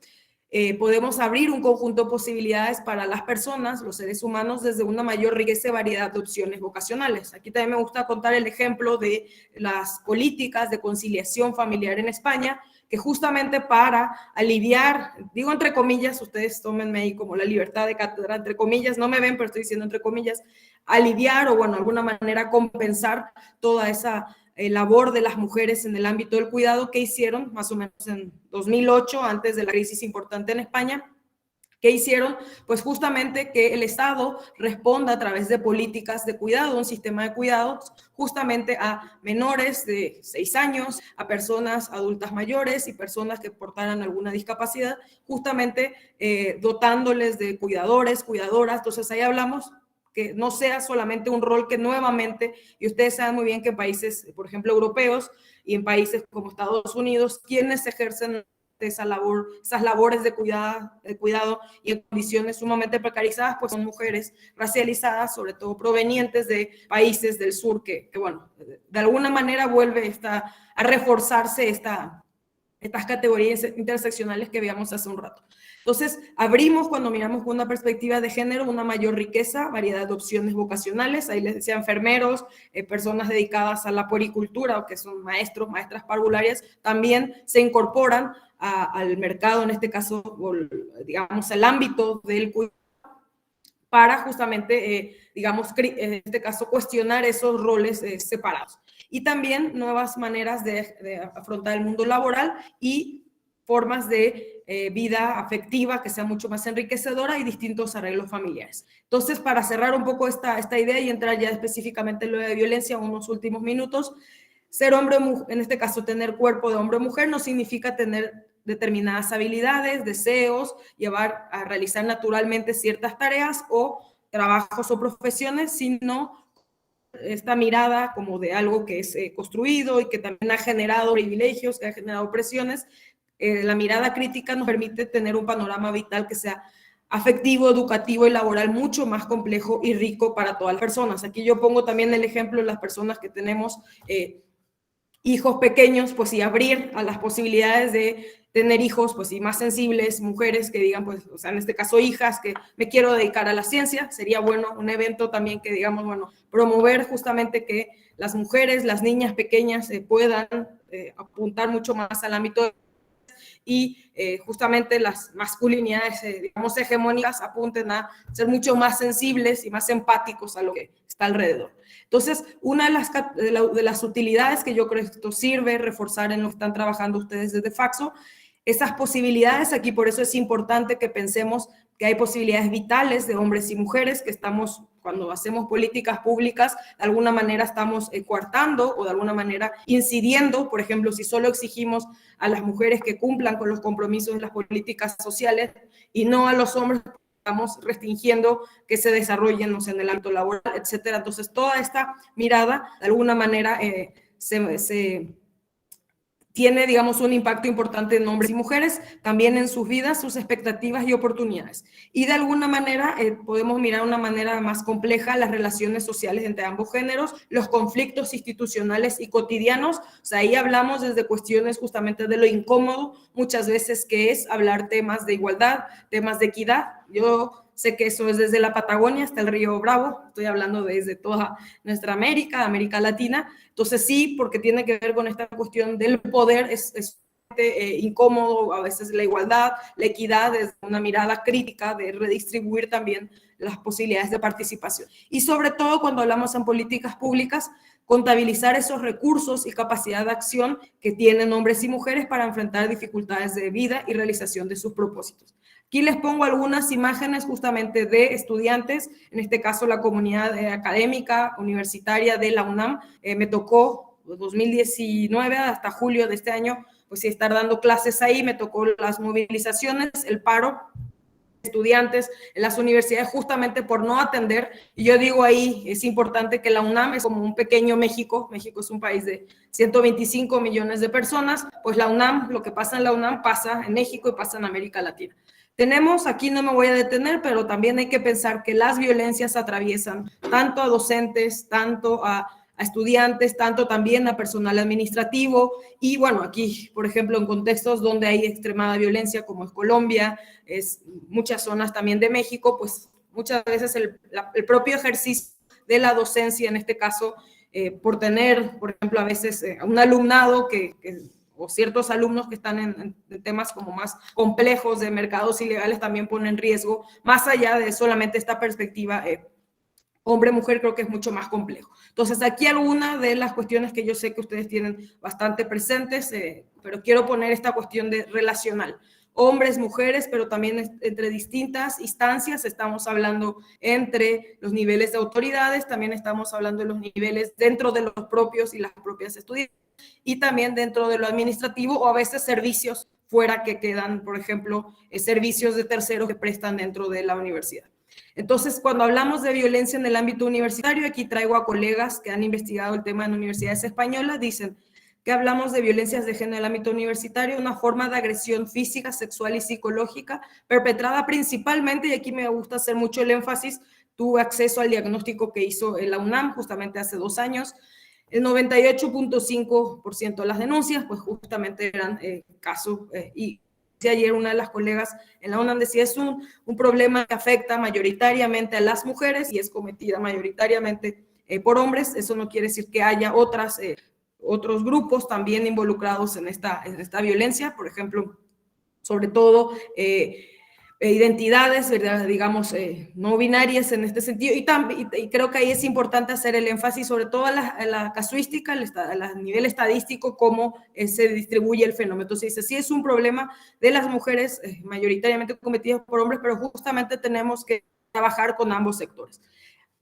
podemos abrir un conjunto de posibilidades para las personas, los seres humanos, desde una mayor riqueza y variedad de opciones vocacionales. Aquí también me gusta contar el ejemplo de las políticas de conciliación familiar en España, que justamente para aliviar, digo entre comillas, ustedes tómenme ahí como la libertad de cátedra, entre comillas, no me ven, pero estoy diciendo entre comillas, aliviar o, bueno, de alguna manera compensar toda esa labor de las mujeres en el ámbito del cuidado que hicieron más o menos en 2008, antes de la crisis importante en España. ¿Qué hicieron? Pues justamente que el Estado responda a través de políticas de cuidado, un sistema de cuidados, justamente a menores de 6 años, a personas adultas mayores y personas que portaran alguna discapacidad, justamente dotándoles de cuidadores, cuidadoras. Entonces ahí hablamos que no sea solamente un rol que nuevamente, y ustedes saben muy bien que en países, por ejemplo, europeos y en países como Estados Unidos, quienes ejercen esa labor, esas labores de cuidado y en condiciones sumamente precarizadas, pues son mujeres racializadas, sobre todo provenientes de países del sur, que bueno, de alguna manera vuelve a reforzarse estas categorías interseccionales que veíamos hace un rato. Entonces, abrimos, cuando miramos con una perspectiva de género, una mayor riqueza, variedad de opciones vocacionales. Ahí les decía enfermeros, personas dedicadas a la puericultura, o que son maestros, maestras parvularias, también se incorporan al mercado, en este caso, digamos, al ámbito del cuidado, para justamente, digamos, en este caso, cuestionar esos roles separados. Y también nuevas maneras de afrontar el mundo laboral y formas de vida afectiva que sea mucho más enriquecedora y distintos arreglos familiares. Entonces, para cerrar un poco esta idea y entrar ya específicamente en lo de violencia, unos últimos minutos, ser hombre, en este caso tener cuerpo de hombre o mujer, no significa tener determinadas habilidades, deseos, llevar a realizar naturalmente ciertas tareas o trabajos o profesiones, sino esta mirada como de algo que es construido y que también ha generado privilegios, que ha generado presiones. La mirada crítica nos permite tener un panorama vital que sea afectivo, educativo y laboral mucho más complejo y rico para todas las personas. Aquí yo pongo también el ejemplo de las personas que tenemos hijos pequeños, pues, y abrir a las posibilidades de tener hijos, pues, y más sensibles, mujeres que digan, pues, o sea, en este caso, hijas, que me quiero dedicar a la ciencia. Sería bueno un evento también que, digamos, bueno, promover justamente que las mujeres, las niñas pequeñas puedan apuntar mucho más al ámbito de y justamente las masculinidades, digamos, hegemónicas apunten a ser mucho más sensibles y más empáticos a lo que está alrededor. Entonces, una de las utilidades que yo creo que esto sirve reforzar en lo que están trabajando ustedes desde Faxo, esas posibilidades aquí, por eso es importante que pensemos que hay posibilidades vitales de hombres y mujeres, que estamos, cuando hacemos políticas públicas, de alguna manera estamos coartando o de alguna manera incidiendo. Por ejemplo, si solo exigimos a las mujeres que cumplan con los compromisos de las políticas sociales y no a los hombres, estamos restringiendo que se desarrollen, no sé, en el ámbito laboral, etcétera. Entonces, toda esta mirada, de alguna manera, se tiene, digamos, un impacto importante en hombres y mujeres, también en sus vidas, sus expectativas y oportunidades. Y de alguna manera podemos mirar de una manera más compleja las relaciones sociales entre ambos géneros, los conflictos institucionales y cotidianos. O sea, ahí hablamos desde cuestiones justamente de lo incómodo, muchas veces, que es hablar temas de igualdad, temas de equidad. Yo sé que eso es desde la Patagonia hasta el Río Bravo, estoy hablando desde toda nuestra América, América Latina. Entonces sí, porque tiene que ver con esta cuestión del poder, es incómodo a veces la igualdad, la equidad, desde una mirada crítica de redistribuir también las posibilidades de participación. Y sobre todo cuando hablamos en políticas públicas, contabilizar esos recursos y capacidad de acción que tienen hombres y mujeres para enfrentar dificultades de vida y realización de sus propósitos. Aquí les pongo algunas imágenes justamente de estudiantes, en este caso la comunidad académica universitaria de la UNAM. Me tocó 2019 hasta julio de este año, pues sí, estar dando clases ahí. Me tocó las movilizaciones, el paro de estudiantes en las universidades justamente por no atender. Y yo digo ahí, es importante que la UNAM es como un pequeño México. México es un país de 125 millones de personas, pues la UNAM, lo que pasa en la UNAM pasa en México y pasa en América Latina. Tenemos, aquí no me voy a detener, pero también hay que pensar que las violencias atraviesan tanto a docentes, tanto a a estudiantes, tanto también a personal administrativo, y bueno, aquí, por ejemplo, en contextos donde hay extremada violencia, como es Colombia, es muchas zonas también de México, pues muchas veces el propio ejercicio de la docencia, en este caso, por tener, por ejemplo, a veces un alumnado o ciertos alumnos que están en temas como más complejos de mercados ilegales también ponen en riesgo, más allá de solamente esta perspectiva hombre-mujer, creo que es mucho más complejo. Entonces, aquí algunas de las cuestiones que yo sé que ustedes tienen bastante presentes, pero quiero poner esta cuestión de relacional. Hombres, mujeres, pero también entre distintas instancias, estamos hablando entre los niveles de autoridades, también estamos hablando de los niveles dentro de los propios y las propias estudiantes, y también dentro de lo administrativo, o a veces servicios fuera que quedan, por ejemplo, servicios de terceros que prestan dentro de la universidad. Entonces, cuando hablamos de violencia en el ámbito universitario, aquí traigo a colegas que han investigado el tema en universidades españolas, dicen que hablamos de violencias de género en el ámbito universitario, una forma de agresión física, sexual y psicológica perpetrada principalmente, y aquí me gusta hacer mucho el énfasis, tuve acceso al diagnóstico que hizo la UNAM justamente hace 2 años, el 98.5% de las denuncias, pues justamente eran casos, y ayer una de las colegas en la UNAM decía, es un problema que afecta mayoritariamente a las mujeres y es cometida mayoritariamente por hombres. Eso no quiere decir que haya otros grupos también involucrados en esta violencia, por ejemplo, sobre todo identidades, ¿verdad? Digamos, no binarias en este sentido, y creo que ahí es importante hacer el énfasis sobre todo a la casuística, a nivel estadístico, cómo se distribuye el fenómeno. Entonces dice, sí es un problema de las mujeres mayoritariamente cometidas por hombres, pero justamente tenemos que trabajar con ambos sectores.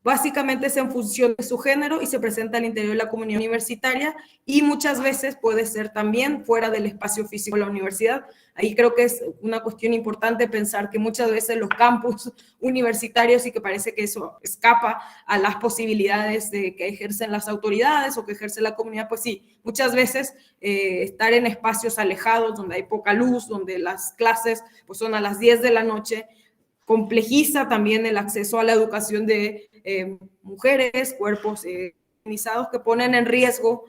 Básicamente es en función de su género y se presenta al interior de la comunidad universitaria y muchas veces puede ser también fuera del espacio físico de la universidad. Ahí creo que es una cuestión importante pensar que muchas veces los campus universitarios, y que parece que eso escapa a las posibilidades de que ejercen las autoridades o que ejerce la comunidad, pues sí, muchas veces estar en espacios alejados donde hay poca luz, donde las clases pues son a las 10 de la noche, complejiza también el acceso a la educación de mujeres, cuerpos feminizados que ponen en riesgo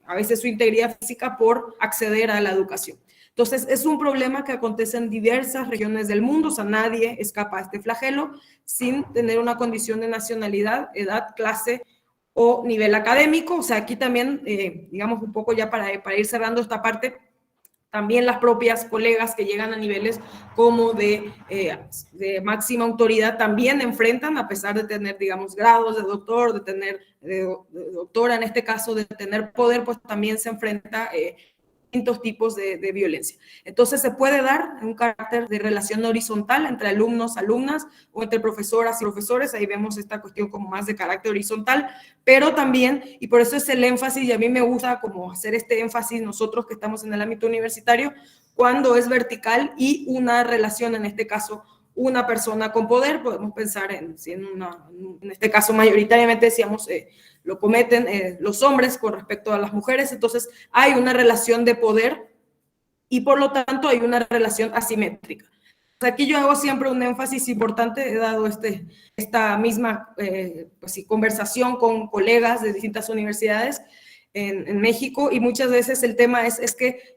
a veces su integridad física por acceder a la educación. Entonces, es un problema que acontece en diversas regiones del mundo, o sea, nadie escapa a este flagelo sin tener una condición de nacionalidad, edad, clase o nivel académico. O sea, aquí también, digamos, un poco ya para ir cerrando esta parte, también las propias colegas que llegan a niveles como de máxima autoridad también enfrentan, a pesar de tener, digamos, grados de doctor, de tener de doctora en este caso, de tener poder, pues también se enfrenta distintos tipos de violencia. Entonces se puede dar un carácter de relación horizontal entre alumnos, alumnas, o entre profesoras y profesores. Ahí vemos esta cuestión como más de carácter horizontal, pero también, y por eso es el énfasis, y a mí me gusta como hacer este énfasis nosotros que estamos en el ámbito universitario, cuando es vertical y una relación, en este caso, una persona con poder. Podemos pensar en este caso mayoritariamente decíamos lo cometen los hombres con respecto a las mujeres, entonces hay una relación de poder y por lo tanto hay una relación asimétrica. Aquí yo hago siempre un énfasis importante, he dado esta misma pues sí, conversación con colegas de distintas universidades en México, y muchas veces el tema es que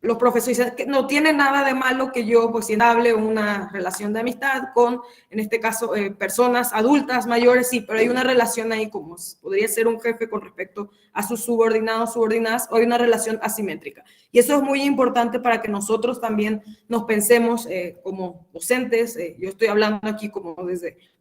los profesores que no tiene nada de malo que yo pues hable una relación de amistad con, en este caso, personas adultas, mayores, sí, pero hay una relación ahí como podría ser un jefe con respecto a sus subordinados, subordinadas, o hay una relación asimétrica. Y eso es muy importante para que nosotros también nos pensemos como docentes. Yo estoy hablando aquí como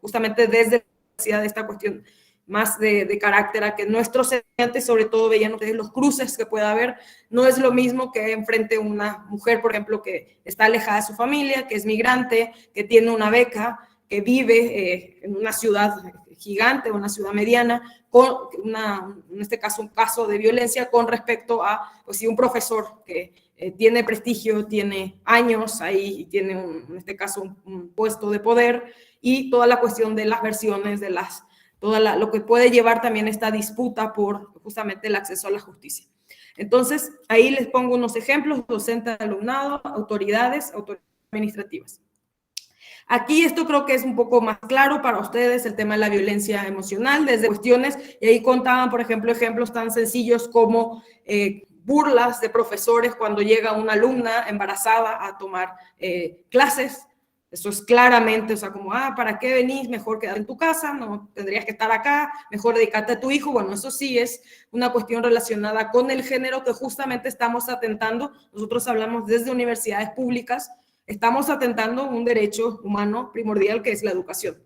justamente desde la universidad de esta cuestión más de carácter a que nuestros estudiantes, sobre todo, veían ustedes los cruces que pueda haber. No es lo mismo que enfrente una mujer, por ejemplo, que está alejada de su familia, que es migrante, que tiene una beca, que vive en una ciudad gigante, una ciudad mediana, con en este caso un caso de violencia con respecto a pues, sí, un profesor que tiene prestigio, tiene años ahí y tiene, en este caso, un puesto de poder, y toda la cuestión de las versiones, de lo que puede llevar también esta disputa por justamente el acceso a la justicia. Entonces, ahí les pongo unos ejemplos: docente, alumnado, autoridades administrativas. Aquí esto creo que es un poco más claro para ustedes, el tema de la violencia emocional, desde cuestiones, y ahí contaban, por ejemplo, ejemplos tan sencillos como burlas de profesores cuando llega una alumna embarazada a tomar clases. Eso es claramente, o sea, como, ¿para qué venís? Mejor quedar en tu casa, no tendrías que estar acá, mejor dedicarte a tu hijo. Bueno, eso sí es una cuestión relacionada con el género que justamente estamos atentando. Nosotros hablamos desde universidades públicas, estamos atentando un derecho humano primordial que es la educación.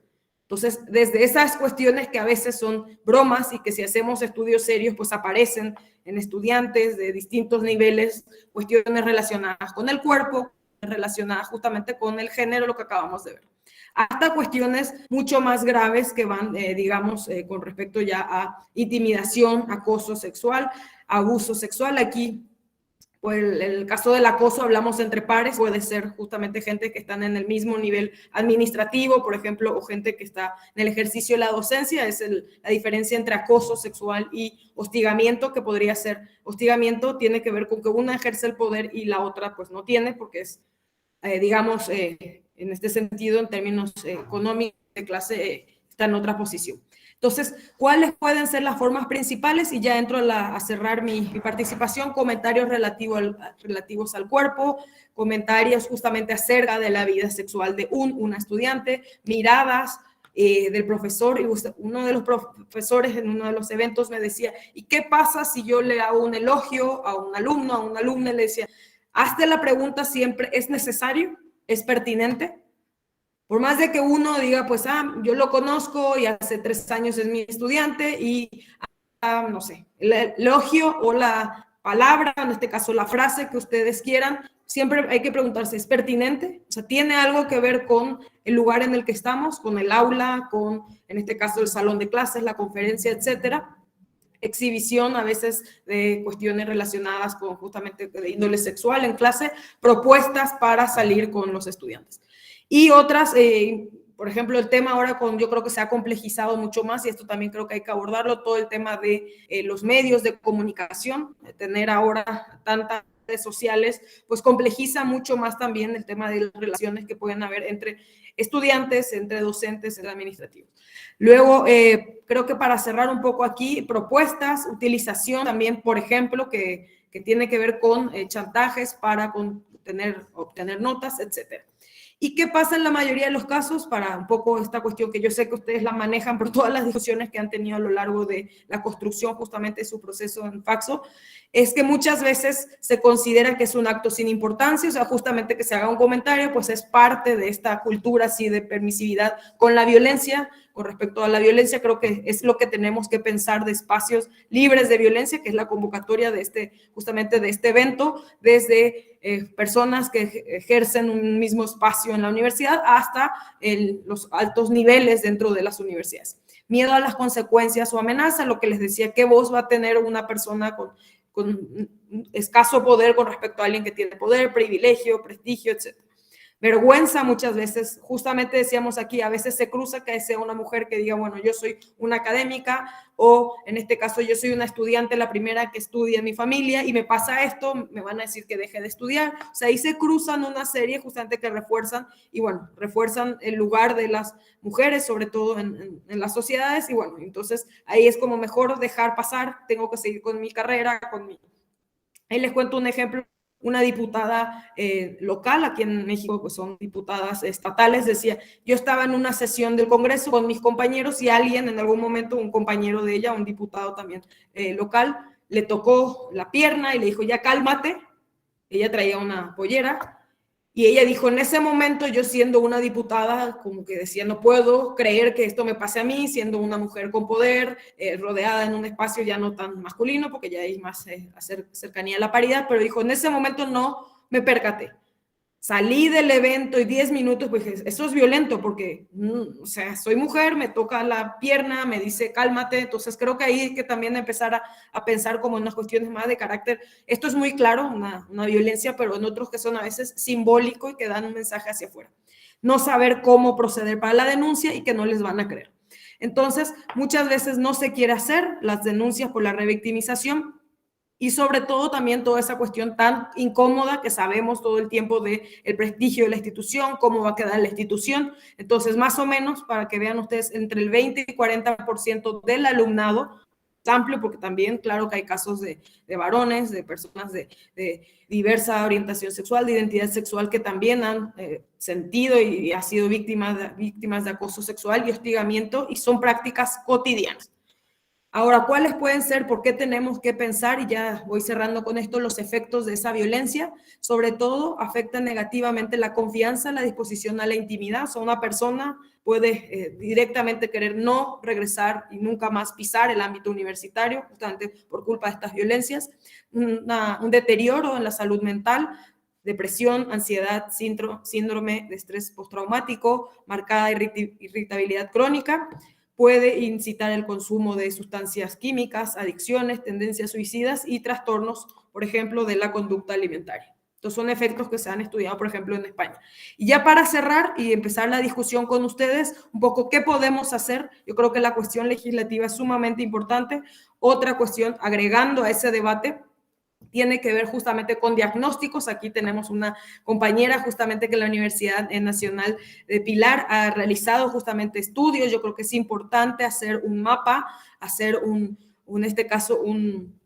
Entonces, desde esas cuestiones que a veces son bromas y que si hacemos estudios serios, pues aparecen en estudiantes de distintos niveles, cuestiones relacionadas con el cuerpo, relacionadas justamente con el género, lo que acabamos de ver. Hasta cuestiones mucho más graves que van, digamos, con respecto ya a intimidación, acoso sexual, abuso sexual. Aquí, pues el caso del acoso, hablamos entre pares, puede ser justamente gente que están en el mismo nivel administrativo, por ejemplo, o gente que está en el ejercicio de la docencia. Es la diferencia entre acoso sexual y hostigamiento, que podría ser, hostigamiento tiene que ver con que una ejerce el poder y la otra pues no tiene, porque es, digamos, en este sentido, en términos económicos de clase, está en otra posición. Entonces, ¿cuáles pueden ser las formas principales? Y ya entro a cerrar mi participación, comentarios relativos al cuerpo, comentarios justamente acerca de la vida sexual de una estudiante, miradas del profesor. Y uno de los profesores en uno de los eventos me decía, ¿y qué pasa si yo le hago un elogio a un alumno, a una alumna? Le decía, hazte la pregunta siempre, ¿es necesario? ¿Es pertinente? Por más de que uno diga, pues, yo lo conozco y hace 3 años es mi estudiante y, no sé, el elogio o la palabra, en este caso la frase que ustedes quieran, siempre hay que preguntarse, ¿es pertinente? O sea, ¿tiene algo que ver con el lugar en el que estamos, con el aula, con, en este caso, el salón de clases, la conferencia, etcétera? Exhibición a veces de cuestiones relacionadas con justamente de índole sexual en clase, propuestas para salir con los estudiantes. Y otras, por ejemplo, el tema ahora yo creo que se ha complejizado mucho más, y esto también creo que hay que abordarlo, todo el tema de los medios de comunicación, de tener ahora tantas redes sociales, pues complejiza mucho más también el tema de las relaciones que pueden haber entre estudiantes, entre docentes, entre administrativos. Luego, creo que para cerrar un poco aquí, propuestas, utilización también, por ejemplo, que tiene que ver con chantajes para obtener notas, etcétera. ¿Y qué pasa en la mayoría de los casos? Para un poco esta cuestión que yo sé que ustedes la manejan por todas las discusiones que han tenido a lo largo de la construcción justamente de su proceso en Faxo, es que muchas veces se considera que es un acto sin importancia, o sea, justamente que se haga un comentario, pues es parte de esta cultura así de permisividad con la violencia. Con respecto a la violencia, creo que es lo que tenemos que pensar de espacios libres de violencia, que es la convocatoria de justamente de este evento, desde personas que ejercen un mismo espacio en la universidad hasta los altos niveles dentro de las universidades. Miedo a las consecuencias o amenaza, lo que les decía, ¿qué voz va a tener una persona con escaso poder con respecto a alguien que tiene poder, privilegio, prestigio, etcétera? Vergüenza muchas veces, justamente decíamos aquí, a veces se cruza que sea una mujer que diga, bueno, yo soy una académica, o en este caso yo soy una estudiante, la primera que estudia en mi familia, y me pasa esto, me van a decir que deje de estudiar. O sea, ahí se cruzan una serie justamente que refuerzan, y bueno, refuerzan el lugar de las mujeres, sobre todo en las sociedades, y bueno, entonces ahí es como mejor dejar pasar, tengo que seguir con mi carrera, Ahí les cuento un ejemplo. Una diputada local, aquí en México pues son diputadas estatales, decía, yo estaba en una sesión del Congreso con mis compañeros y alguien en algún momento, un compañero de ella, un diputado también local, le tocó la pierna y le dijo, ya cálmate. Ella traía una pollera y ella dijo, en ese momento yo siendo una diputada, como que decía, no puedo creer que esto me pase a mí, siendo una mujer con poder, rodeada en un espacio ya no tan masculino, porque ya hay más cercanía a la paridad, pero dijo, en ese momento no me percaté. Salí del evento y 10 minutos, pues eso es violento porque, o sea, soy mujer, me toca la pierna, me dice cálmate, entonces creo que ahí hay que también empezar a pensar como en unas cuestiones más de carácter. Esto es muy claro, una violencia, pero en otros que son a veces simbólico y que dan un mensaje hacia afuera. No saber cómo proceder para la denuncia y que no les van a creer. Entonces, muchas veces no se quiere hacer las denuncias por la revictimización y sobre todo también toda esa cuestión tan incómoda que sabemos todo el tiempo del prestigio de la institución, cómo va a quedar la institución. Entonces, más o menos, para que vean ustedes, entre el 20 y 40% del alumnado, amplio, porque también, claro que hay casos de varones, de personas de diversa orientación sexual, de identidad sexual, que también han sentido y han sido víctimas de acoso sexual y hostigamiento, y son prácticas cotidianas. Ahora, ¿cuáles pueden ser? ¿Por qué tenemos que pensar? Y ya voy cerrando con esto, los efectos de esa violencia. Sobre todo, afectan negativamente la confianza, la disposición a la intimidad. O sea, una persona puede directamente querer no regresar y nunca más pisar el ámbito universitario, justamente por culpa de estas violencias. Un deterioro en la salud mental, depresión, ansiedad, síndrome de estrés postraumático, marcada irritabilidad crónica. Puede incitar el consumo de sustancias químicas, adicciones, tendencias suicidas y trastornos, por ejemplo, de la conducta alimentaria. Estos son efectos que se han estudiado, por ejemplo, en España. Y ya para cerrar y empezar la discusión con ustedes, un poco qué podemos hacer. Yo creo que la cuestión legislativa es sumamente importante. Otra cuestión, agregando a ese debate, tiene que ver justamente con diagnósticos. Aquí tenemos una compañera justamente que la Universidad Nacional de Pilar ha realizado justamente estudios. Yo creo que es importante hacer un mapa, hacer en este caso un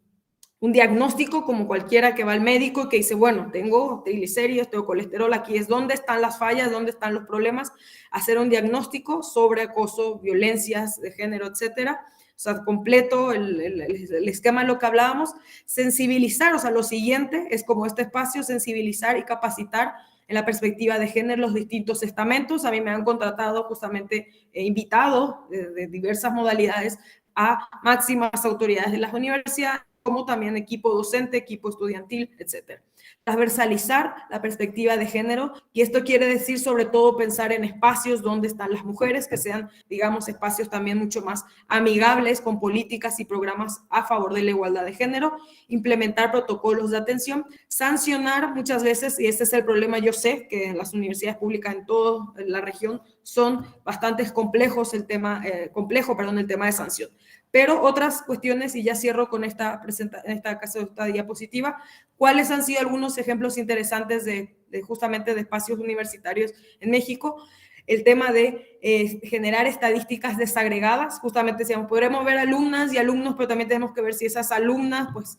diagnóstico, como cualquiera que va al médico y que dice, bueno, tengo triglicéridos, tengo colesterol, aquí es dónde están las fallas, dónde están los problemas, hacer un diagnóstico sobre acoso, violencias de género, etcétera. O sea, completo el esquema de lo que hablábamos, sensibilizar, o sea, lo siguiente es como este espacio, sensibilizar y capacitar en la perspectiva de género los distintos estamentos. A mí me han contratado justamente, invitado de diversas modalidades a máximas autoridades de las universidades, como también equipo docente, equipo estudiantil, etcétera. Transversalizar la perspectiva de género, y esto quiere decir sobre todo pensar en espacios donde están las mujeres, que sean, digamos, espacios también mucho más amigables con políticas y programas a favor de la igualdad de género, implementar protocolos de atención, sancionar muchas veces, y este es el problema, yo sé que en las universidades públicas en toda la región son bastante complejos el tema de sanción. Pero otras cuestiones, y ya cierro con esta diapositiva, ¿cuáles han sido algunos ejemplos interesantes justamente de espacios universitarios en México? El tema de generar estadísticas desagregadas, justamente decíamos, podremos ver alumnas y alumnos, pero también tenemos que ver si esas alumnas, pues,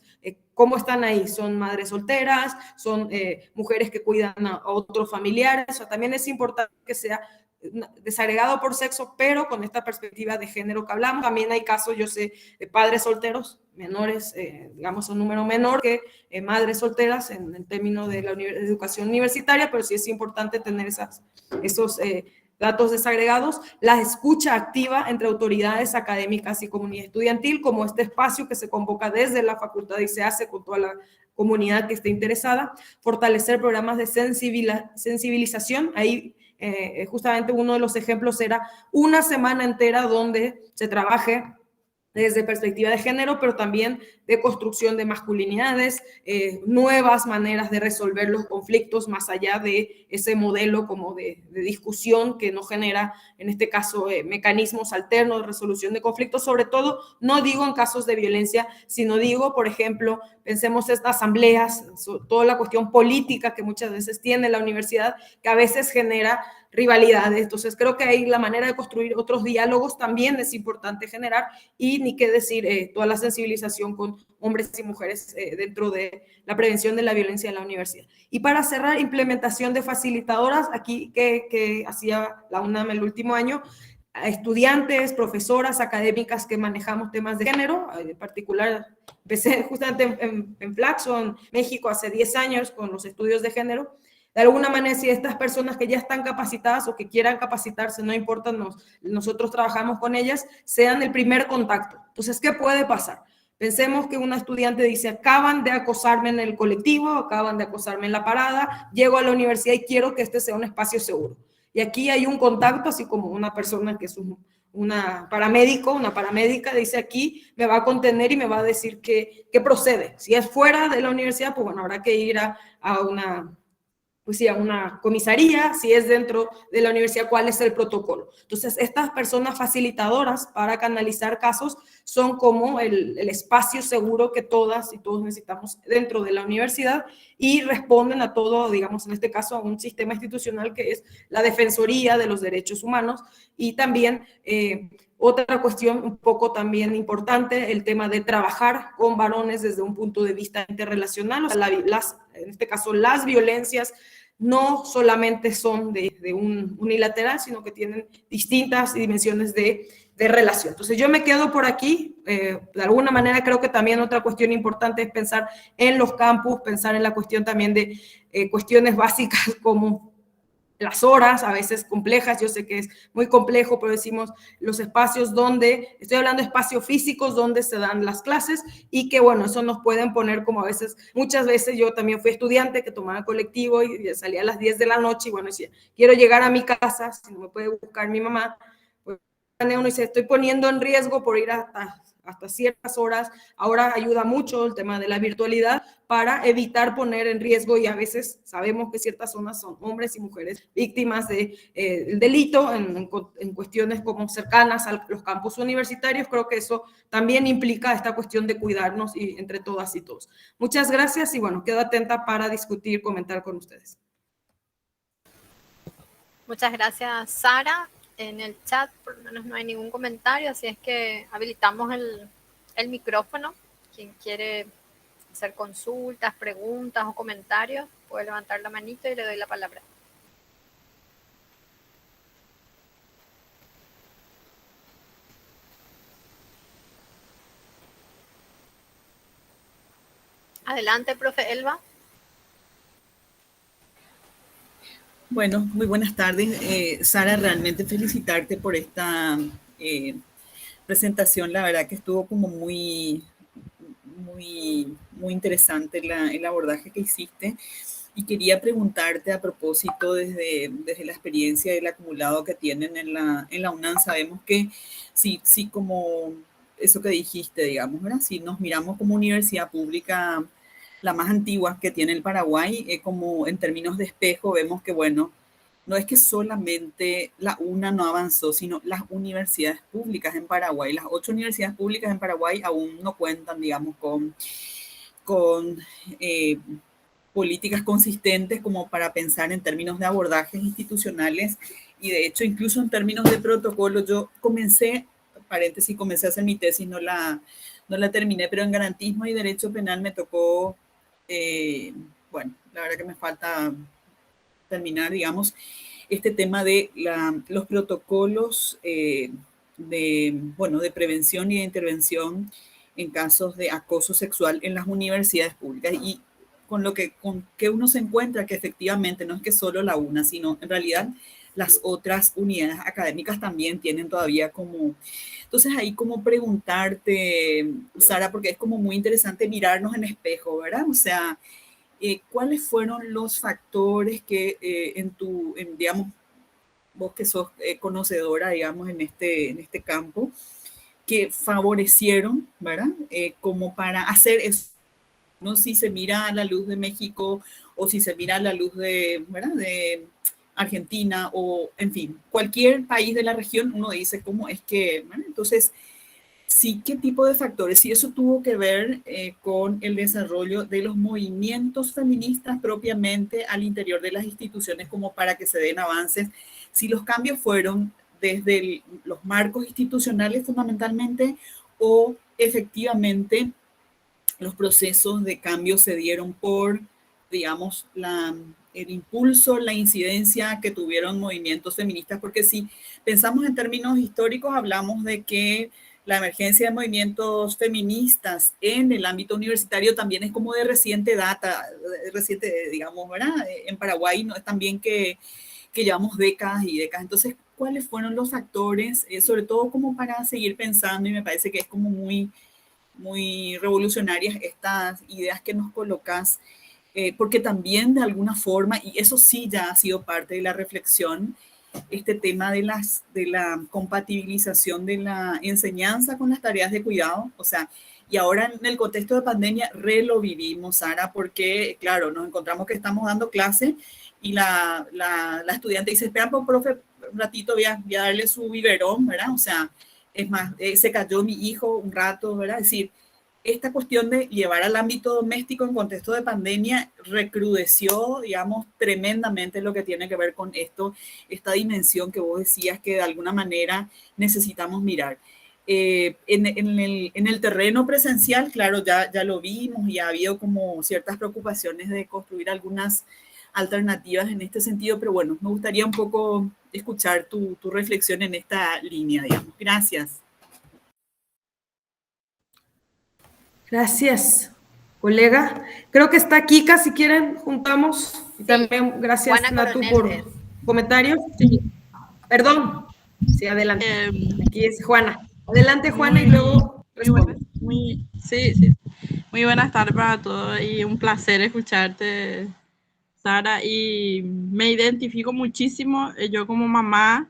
cómo están ahí, son madres solteras, son mujeres que cuidan a otros familiares. O sea, también es importante que sea desagregado por sexo, pero con esta perspectiva de género que hablamos. También hay casos, yo sé, de padres solteros, menores, digamos, un número menor que madres solteras en el término de la educación universitaria, pero sí es importante tener esos datos desagregados. La escucha activa entre autoridades académicas y comunidad estudiantil, como este espacio que se convoca desde la facultad y se hace con toda la comunidad que esté interesada. Fortalecer programas de sensibilización. Ahí justamente uno de los ejemplos era una semana entera donde se trabaje desde perspectiva de género, pero también de construcción de masculinidades, nuevas maneras de resolver los conflictos más allá de ese modelo como de discusión que no genera, en este caso, mecanismos alternos de resolución de conflictos, sobre todo, no digo en casos de violencia, sino digo, por ejemplo, pensemos estas asambleas, toda la cuestión política que muchas veces tiene la universidad, que a veces genera rivalidades. Entonces creo que ahí la manera de construir otros diálogos también es importante generar, y ni qué decir toda la sensibilización con hombres y mujeres dentro de la prevención de la violencia en la universidad. Y para cerrar, implementación de facilitadoras, aquí que hacía la UNAM el último año, a estudiantes, profesoras, académicas que manejamos temas de género. En particular, empecé justamente en Flaxo, en México, hace 10 años con los estudios de género. De alguna manera, si estas personas que ya están capacitadas o que quieran capacitarse, no importa, nosotros trabajamos con ellas, sean el primer contacto. Entonces, ¿qué puede pasar? Pensemos que una estudiante dice, acaban de acosarme en el colectivo, acaban de acosarme en la parada, llego a la universidad y quiero que este sea un espacio seguro. Y aquí hay un contacto, así como una persona que es una paramédica, dice aquí, me va a contener y me va a decir qué procede. Si es fuera de la universidad, pues bueno, habrá que ir a pues sí, a una comisaría, si es dentro de la universidad, cuál es el protocolo. Entonces, estas personas facilitadoras para canalizar casos son como el espacio seguro que todas y todos necesitamos dentro de la universidad y responden a todo, digamos, en este caso, a un sistema institucional que es la Defensoría de los Derechos Humanos y también otra cuestión un poco también importante, el tema de trabajar con varones desde un punto de vista interrelacional, o sea, en este caso las violencias no solamente son de un unilateral, sino que tienen distintas dimensiones de relación. Entonces yo me quedo por aquí, de alguna manera creo que también otra cuestión importante es pensar en los campus, pensar en la cuestión también de cuestiones básicas como las horas, a veces complejas, yo sé que es muy complejo, pero decimos los espacios donde, estoy hablando de espacios físicos donde se dan las clases y que bueno, eso nos pueden poner como a veces, muchas veces yo también fui estudiante que tomaba colectivo y salía a las 10 de la noche y bueno, decía, quiero llegar a mi casa, si no me puede buscar mi mamá, pues uno dice, estoy poniendo en riesgo por ir hasta ciertas horas. Ahora ayuda mucho el tema de la virtualidad para evitar poner en riesgo y a veces sabemos que ciertas zonas son hombres y mujeres víctimas del delito en cuestiones como cercanas a los campus universitarios. Creo que eso también implica esta cuestión de cuidarnos y entre todas y todos. Muchas gracias y bueno, quedo atenta para discutir, comentar con ustedes. Muchas gracias, Sara. En el chat por lo menos no hay ningún comentario, así es que habilitamos el micrófono. Quien quiere hacer consultas, preguntas o comentarios, puede levantar la manito y le doy la palabra. Adelante, profe Elba. Bueno, muy buenas tardes. Sara, realmente felicitarte por esta presentación. La verdad que estuvo como muy interesante el abordaje que hiciste. Y quería preguntarte a propósito desde la experiencia y el acumulado que tienen en la UNAM. Sabemos que sí, como eso que dijiste, digamos, ¿verdad? Si nos miramos como universidad pública la más antigua que tiene el Paraguay, como en términos de espejo, vemos que, bueno, no es que solamente la UNA no avanzó, sino las universidades públicas en Paraguay. Las 8 universidades públicas en Paraguay aún no cuentan, digamos, con políticas consistentes como para pensar en términos de abordajes institucionales y de hecho incluso en términos de protocolo. Yo comencé a hacer mi tesis, no la terminé, pero en garantismo y derecho penal me tocó, bueno, la verdad que me falta terminar, digamos, este tema de los protocolos de prevención y de intervención en casos de acoso sexual en las universidades públicas. Y con que uno se encuentra que efectivamente no es que solo la UNA, sino en realidad las otras unidades académicas también tienen todavía como... Entonces ahí como preguntarte, Sara, porque es como muy interesante mirarnos en espejo, ¿verdad? O sea, ¿cuáles fueron los factores que digamos, vos que sos conocedora, digamos, en este campo, que favorecieron, ¿verdad? Como para hacer eso, ¿no? Si se mira a la luz de México o si se mira a la luz ¿verdad? De Argentina o, en fin, cualquier país de la región, uno dice cómo es que, ¿verdad? Entonces, sí, ¿qué tipo de factores? Si eso tuvo que ver con el desarrollo de los movimientos feministas propiamente al interior de las instituciones como para que se den avances, si los cambios fueron desde los marcos institucionales fundamentalmente o efectivamente los procesos de cambio se dieron por, digamos, el impulso, la incidencia que tuvieron movimientos feministas, porque si pensamos en términos históricos, hablamos de que la emergencia de movimientos feministas en el ámbito universitario también es como de reciente data, reciente, digamos, ¿verdad? En Paraguay no es también que llevamos décadas y décadas. Entonces, ¿cuáles fueron los factores, sobre todo como para seguir pensando? Y me parece que es como muy revolucionarias estas ideas que nos colocas, porque también de alguna forma, y eso sí ya ha sido parte de la reflexión, este tema de la compatibilización de la enseñanza con las tareas de cuidado, o sea, y ahora en el contexto de pandemia lo vivimos, Sara, porque, claro, nos encontramos que estamos dando clase y la estudiante dice, espera, pues, profe, un ratito voy a darle su biberón, ¿verdad? O sea, es más, se cayó mi hijo un rato, ¿verdad? Es decir, esta cuestión de llevar al ámbito doméstico en contexto de pandemia recrudeció, digamos, tremendamente lo que tiene que ver con esto, esta dimensión que vos decías que de alguna manera necesitamos mirar. En el terreno presencial, claro, ya lo vimos y ha habido como ciertas preocupaciones de construir algunas alternativas en este sentido, pero bueno, me gustaría un poco escuchar tu reflexión en esta línea, digamos. Gracias. Gracias, colega. Creo que está Kika, si quieren, juntamos. Y también gracias, Juana Natu, Coronel por comentarios. Sí. Perdón. Sí, adelante. Aquí es Juana. Adelante, Juana, y luego responde. Sí. Muy buenas tardes para todos y un placer escucharte, Sara. Y me identifico muchísimo. Yo como mamá,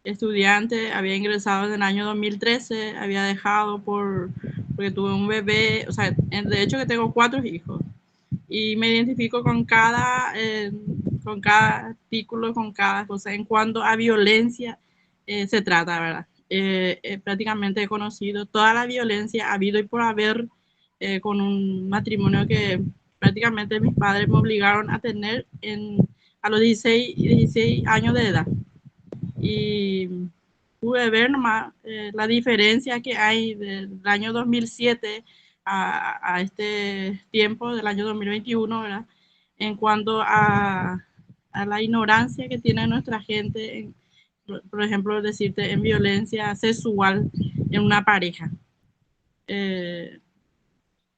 estudiante, había ingresado en el año 2013, había dejado porque tuve un bebé, o sea, de hecho que tengo 4 hijos. Y me identifico con cada artículo, con cada cosa. En cuanto a violencia se trata, ¿verdad? Prácticamente he conocido toda la violencia habido y por haber con un matrimonio que prácticamente mis padres me obligaron a tener a los 16 años de edad. Y pude ver nomás la diferencia que hay del año 2007 a este tiempo del año 2021, ¿verdad? En cuanto a la ignorancia que tiene nuestra gente, por ejemplo, decirte en violencia sexual en una pareja.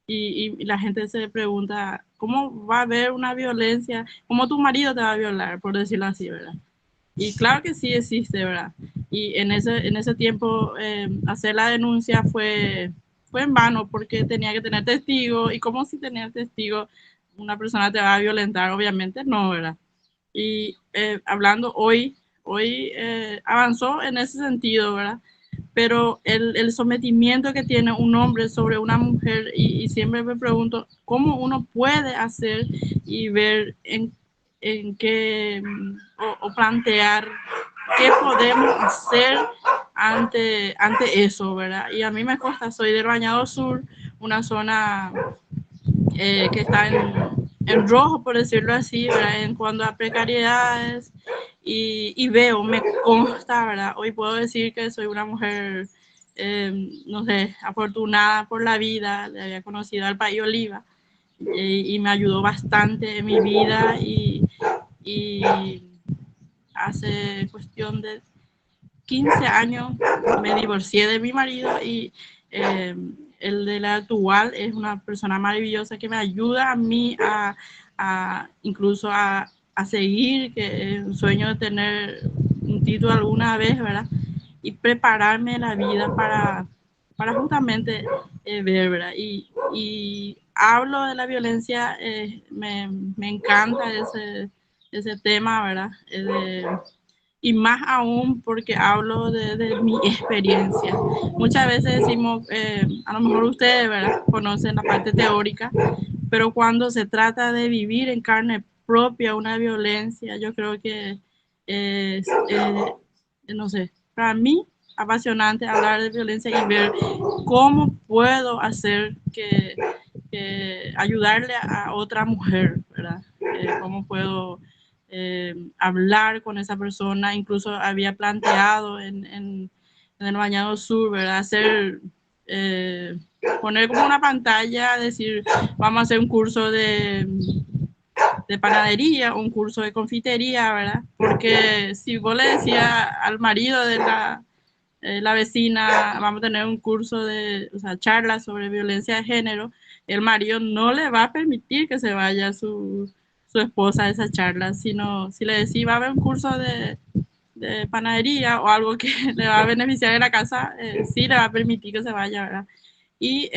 Y la gente se pregunta, ¿cómo va a haber una violencia? ¿Cómo tu marido te va a violar, por decirlo así, ¿verdad? Y claro que sí existe, ¿verdad? Y en ese tiempo hacer la denuncia fue en vano porque tenía que tener testigo. Y como si tenía testigo una persona te va a violentar, obviamente no, ¿verdad? Y hablando hoy avanzó en ese sentido, ¿verdad? Pero el sometimiento que tiene un hombre sobre una mujer, y siempre me pregunto, ¿cómo uno puede hacer y ver en qué, o plantear qué podemos hacer ante eso, ¿verdad? Y a mí me consta, soy del Bañado Sur, una zona que está en rojo, por decirlo así, ¿verdad? En cuanto a precariedades, y veo, me consta, ¿verdad? Hoy puedo decir que soy una mujer, no sé, afortunada por la vida, le había conocido al País Oliva, y me ayudó bastante en mi vida, y hace cuestión de 15 años me divorcié de mi marido, y el de la actual es una persona maravillosa que me ayuda a mí incluso a seguir, que es un sueño de tener un título alguna vez, ¿verdad? Y prepararme la vida para justamente ver, ¿verdad? Y hablo de la violencia, me encanta ese tema, ¿verdad? Y más aún porque hablo de mi experiencia. Muchas veces decimos, a lo mejor ustedes, ¿verdad?, conocen la parte teórica, pero cuando se trata de vivir en carne propia una violencia, yo creo que es, no sé, para mí apasionante hablar de violencia y ver cómo puedo hacer que ayudarle a otra mujer, ¿verdad? Cómo puedo hablar con esa persona. Incluso había planteado en el Bañado Sur, ¿verdad? Poner como una pantalla, decir, vamos a hacer un curso de panadería, un curso de confitería, ¿verdad? Porque si vos le decías al marido de la vecina, vamos a tener un curso o sea, charlas sobre violencia de género, el marido no le va a permitir que se vaya su esposa a esa charla, sino si le decís va a haber un curso de panadería o algo que le va a beneficiar en la casa, sí le va a permitir que se vaya, ¿verdad? Y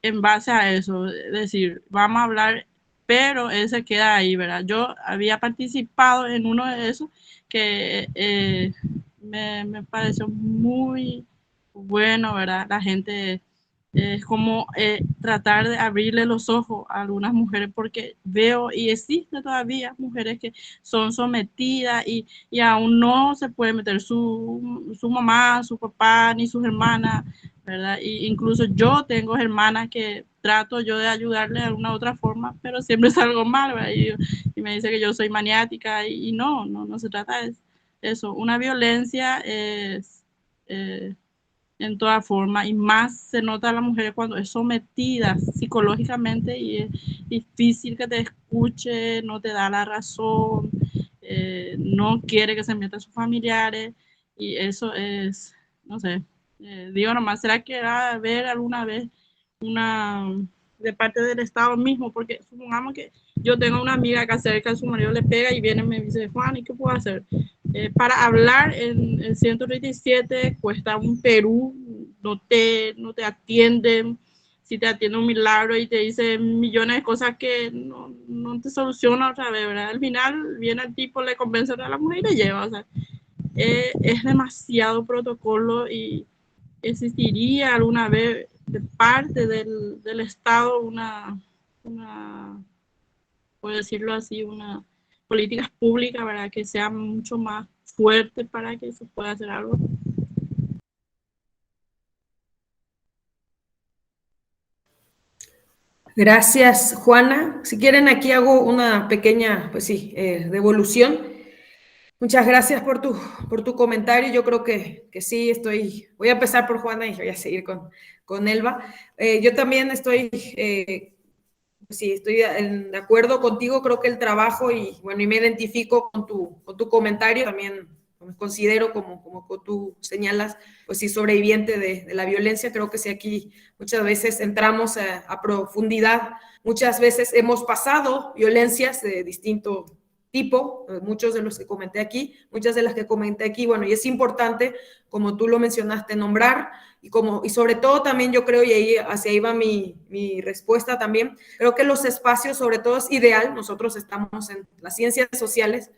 en base a eso, es decir, vamos a hablar, pero ese queda ahí, ¿verdad? Yo había participado en uno de esos que me pareció muy bueno, ¿verdad? La gente es como tratar de abrirle los ojos a algunas mujeres, porque veo y existe todavía mujeres que son sometidas y aún no se puede meter su mamá, su papá, ni sus hermanas, ¿verdad? Y incluso yo tengo hermanas que trato yo de ayudarle de alguna otra forma, pero siempre salgo mal, ¿verdad? Y me dice que yo soy maniática y no se trata de eso. Una violencia es en toda forma, y más se nota a la mujer cuando es sometida psicológicamente y es difícil que te escuche, no te da la razón, no quiere que se metan sus familiares, y eso es, no sé, digo nomás, ¿será que va a haber alguna vez una de parte del Estado mismo? Porque supongamos que yo tengo una amiga acá cerca, su marido le pega y viene y me dice, Juan, ¿y qué puedo hacer? Para hablar en el 137 cuesta un Perú, no te atienden, si te atiende un milagro y te dice millones de cosas que no te soluciona otra vez, ¿verdad? Al final viene el tipo, le convence a la mujer y le lleva, o sea, es demasiado protocolo. Y existiría alguna vez de parte del Estado por decirlo así, una políticas públicas, ¿verdad? Que sea mucho más fuerte para que se pueda hacer algo. Gracias, Juana. Si quieren, aquí hago una pequeña, pues sí, devolución. Muchas gracias por tu comentario. Yo creo que sí, voy a empezar por Juana y voy a seguir con Elba. Yo también sí, estoy de acuerdo contigo. Creo que el trabajo y me identifico con tu comentario. También me considero, como tú señalas, pues sí, sobreviviente de la violencia. Creo que sí, aquí muchas veces entramos a profundidad. Muchas veces hemos pasado violencias de distinto tipo, muchos de los que comenté aquí, muchas de las que comenté aquí, bueno, y es importante, como tú lo mencionaste, nombrar, y sobre todo también yo creo, y ahí hacia ahí va mi respuesta también, creo que los espacios, sobre todo es ideal, nosotros estamos en las ciencias sociales,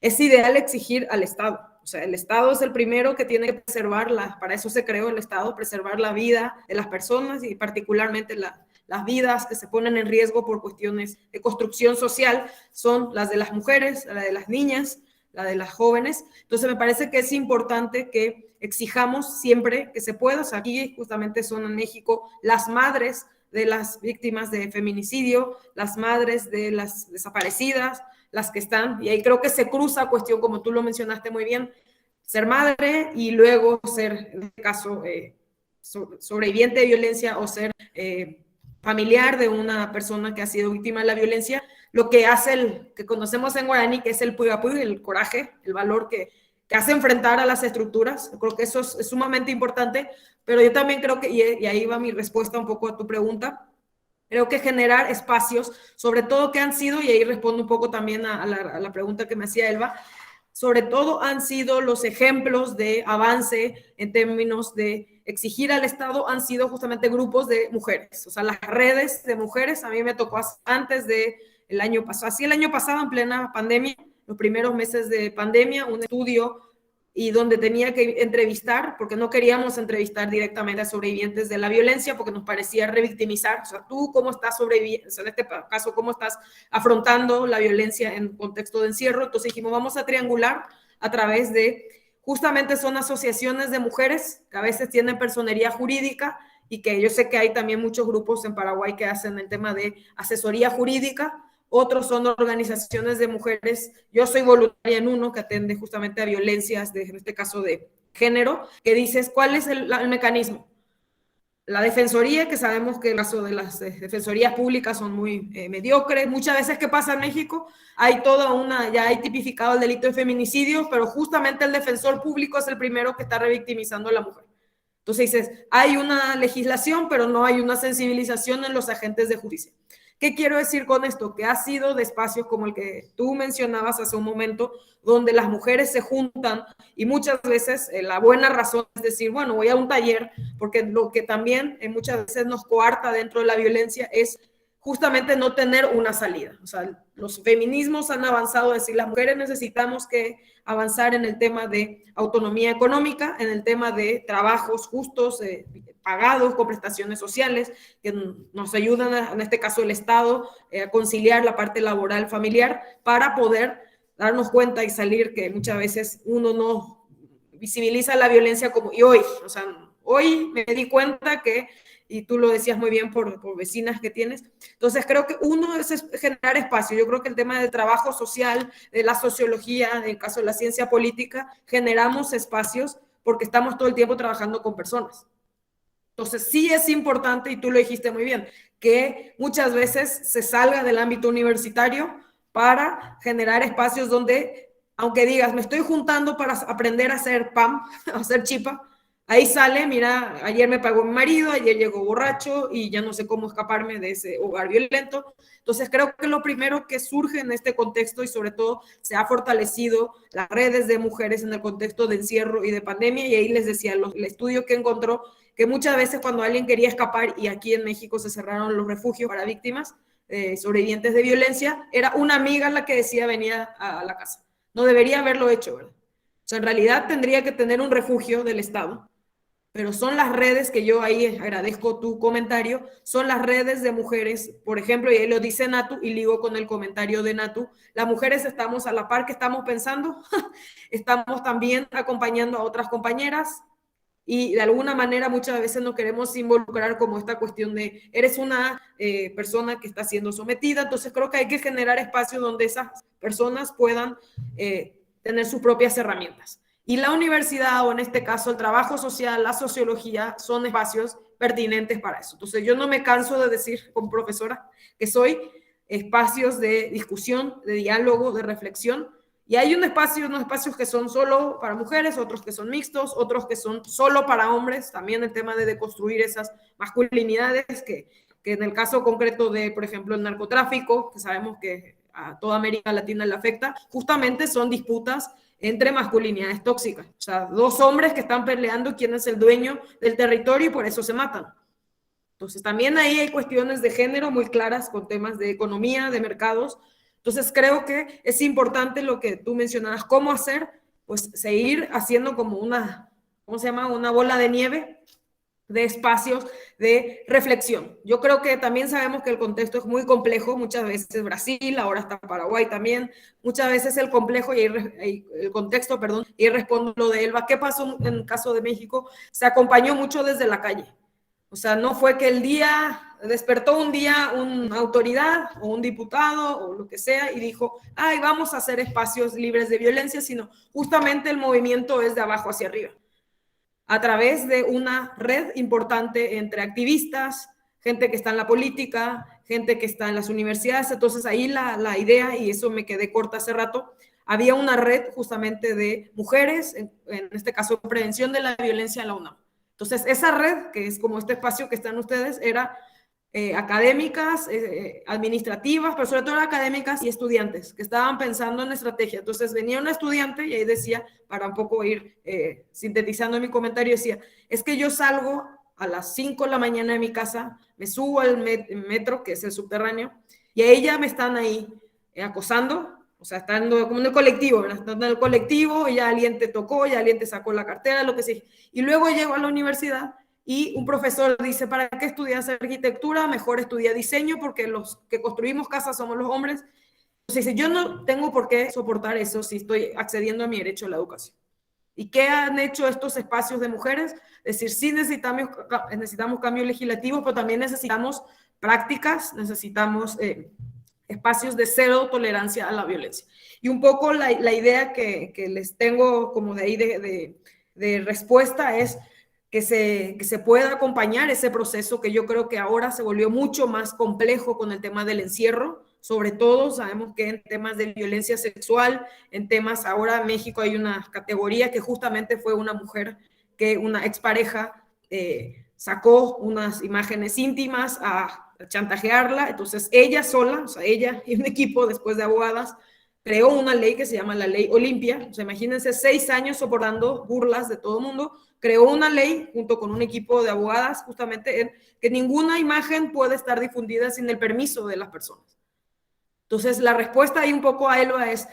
es ideal exigir al Estado, o sea, el Estado es el primero que tiene que preservar, para eso se creó el Estado, preservar la vida de las personas y particularmente las vidas que se ponen en riesgo por cuestiones de construcción social son las de las mujeres, la de las niñas, la de las jóvenes. Entonces me parece que es importante que exijamos siempre que se pueda. O sea, aquí justamente son en México las madres de las víctimas de feminicidio, las madres de las desaparecidas, las que están, y ahí creo que se cruza cuestión, como tú lo mencionaste muy bien, ser madre y luego ser, en este caso, sobreviviente de violencia o ser familiar de una persona que ha sido víctima de la violencia, lo que hace que conocemos en guaraní, que es el puyapuy, el coraje, el valor que hace enfrentar a las estructuras. Yo creo que eso es sumamente importante, pero yo también creo que, y ahí va mi respuesta un poco a tu pregunta, creo que generar espacios, sobre todo que han sido, y ahí respondo un poco también a la pregunta que me hacía Elba, sobre todo han sido los ejemplos de avance en términos de exigir al Estado, han sido justamente grupos de mujeres, o sea, las redes de mujeres. A mí me tocó antes del año pasado, así el año pasado en plena pandemia, los primeros meses de pandemia, un estudio y donde tenía que entrevistar, porque no queríamos entrevistar directamente a sobrevivientes de la violencia, porque nos parecía revictimizar. O sea, tú cómo estás sobreviviendo, o sea, en este caso, cómo estás afrontando la violencia en contexto de encierro. Entonces dijimos, vamos a triangular a través de, justamente son asociaciones de mujeres, que a veces tienen personería jurídica, y que yo sé que hay también muchos grupos en Paraguay que hacen el tema de asesoría jurídica. Otros son organizaciones de mujeres. Yo soy voluntaria en uno que atiende justamente a violencias, en este caso de género, que dices, ¿cuál es el mecanismo? La defensoría, que sabemos que el caso de las defensorías públicas son muy mediocres. Muchas veces, ¿qué pasa en México? Hay ya hay tipificado el delito de feminicidio, pero justamente el defensor público es el primero que está revictimizando a la mujer. Entonces dices, hay una legislación, pero no hay una sensibilización en los agentes de justicia. ¿Qué quiero decir con esto? Que ha sido de espacios como el que tú mencionabas hace un momento, donde las mujeres se juntan y muchas veces la buena razón es decir, bueno, voy a un taller, porque lo que también muchas veces nos coarta dentro de la violencia es justamente no tener una salida. O sea, los feminismos han avanzado a decir, las mujeres necesitamos que avanzar en el tema de autonomía económica, en el tema de trabajos justos, pagados con prestaciones sociales, que nos ayudan, en este caso el Estado, a conciliar la parte laboral familiar para poder darnos cuenta y salir que muchas veces uno no visibiliza la violencia como, y hoy, o sea, hoy me di cuenta que, y tú lo decías muy bien por vecinas que tienes, entonces creo que uno es generar espacio. Yo creo que el tema del trabajo social, de la sociología, en el caso de la ciencia política, generamos espacios porque estamos todo el tiempo trabajando con personas. Entonces sí es importante, y tú lo dijiste muy bien, que muchas veces se salga del ámbito universitario para generar espacios donde, aunque digas, me estoy juntando para aprender a hacer pan, a hacer chipa, ahí sale, mira, ayer me pagó mi marido, ayer llegó borracho y ya no sé cómo escaparme de ese hogar violento. Entonces creo que lo primero que surge en este contexto, y sobre todo se ha fortalecido las redes de mujeres en el contexto de encierro y de pandemia, y ahí les decía, el estudio que encontró que muchas veces cuando alguien quería escapar, y aquí en México se cerraron los refugios para víctimas, sobrevivientes de violencia, era una amiga la que decía venía a la casa. No debería haberlo hecho, ¿verdad? O sea, en realidad tendría que tener un refugio del Estado, pero son las redes que yo ahí agradezco tu comentario, son las redes de mujeres, por ejemplo, y ahí lo dice Natu, y ligo con el comentario de Natu, las mujeres estamos a la par que estamos pensando, estamos también acompañando a otras compañeras, y de alguna manera muchas veces nos queremos involucrar como esta cuestión de eres una persona que está siendo sometida, entonces creo que hay que generar espacios donde esas personas puedan tener sus propias herramientas. Y la universidad, o en este caso el trabajo social, la sociología, son espacios pertinentes para eso. Entonces yo no me canso de decir como profesora que soy espacios de discusión, de diálogo, de reflexión. Y hay unos espacios que son solo para mujeres, otros que son mixtos, otros que son solo para hombres. También el tema de deconstruir esas masculinidades que en el caso concreto de, por ejemplo, el narcotráfico, que sabemos que a toda América Latina le afecta, justamente son disputas entre masculinidades tóxicas. O sea, dos hombres que están peleando quién es el dueño del territorio y por eso se matan. Entonces, también ahí hay cuestiones de género muy claras con temas de economía, de mercados. Entonces, creo que es importante lo que tú mencionabas, cómo hacer, pues seguir haciendo como una, ¿cómo se llama? Una bola de nieve de espacios de reflexión. Yo creo que también sabemos que el contexto es muy complejo, muchas veces Brasil, ahora está Paraguay también, muchas veces el complejo y el contexto, perdón, y respondo lo de Elba. ¿Qué pasó en el caso de México? Se acompañó mucho desde la calle. O sea, no fue que el día, despertó un día una autoridad o un diputado o lo que sea y dijo, ay, vamos a hacer espacios libres de violencia, sino justamente el movimiento es de abajo hacia arriba, a través de una red importante entre activistas, gente que está en la política, gente que está en las universidades. Entonces ahí la idea, y eso me quedé corta hace rato, había una red justamente de mujeres, en este caso prevención de la violencia en la UNAM. Entonces esa red, que es como este espacio que están ustedes, era académicas, administrativas, pero sobre todo académicas y estudiantes que estaban pensando en estrategia. Entonces venía una estudiante y ahí decía, para un poco ir sintetizando mi comentario, decía, es que yo salgo a las 5 de la mañana de mi casa, me subo al metro, que es el subterráneo, y a ella me están ahí acosando, o sea, estando como en el colectivo, ¿verdad? Estando en el colectivo, ya alguien te tocó, ya alguien te sacó la cartera, lo que sea. Y luego llego a la universidad y un profesor dice, ¿para qué estudias arquitectura? Mejor estudia diseño porque los que construimos casas somos los hombres. Entonces dice, yo no tengo por qué soportar eso si estoy accediendo a mi derecho a la educación. ¿Y qué han hecho estos espacios de mujeres? Es decir, sí necesitamos cambios legislativos, pero también necesitamos prácticas, necesitamos espacios de cero tolerancia a la violencia. Y un poco la idea que les tengo como de ahí de respuesta es que se pueda acompañar ese proceso que yo creo que ahora se volvió mucho más complejo con el tema del encierro. Sobre todo sabemos que en temas de violencia sexual, en temas ahora en México hay una categoría que justamente fue una mujer que una expareja sacó unas imágenes íntimas a chantajearla, entonces ella sola, o sea, ella y un equipo después de abogadas creó una ley que se llama la Ley Olimpia. O sea, imagínense 6 años soportando burlas de todo el mundo. Creó una ley junto con un equipo de abogadas justamente en que ninguna imagen puede estar difundida sin el permiso de las personas. Entonces, la respuesta ahí un poco a Elba es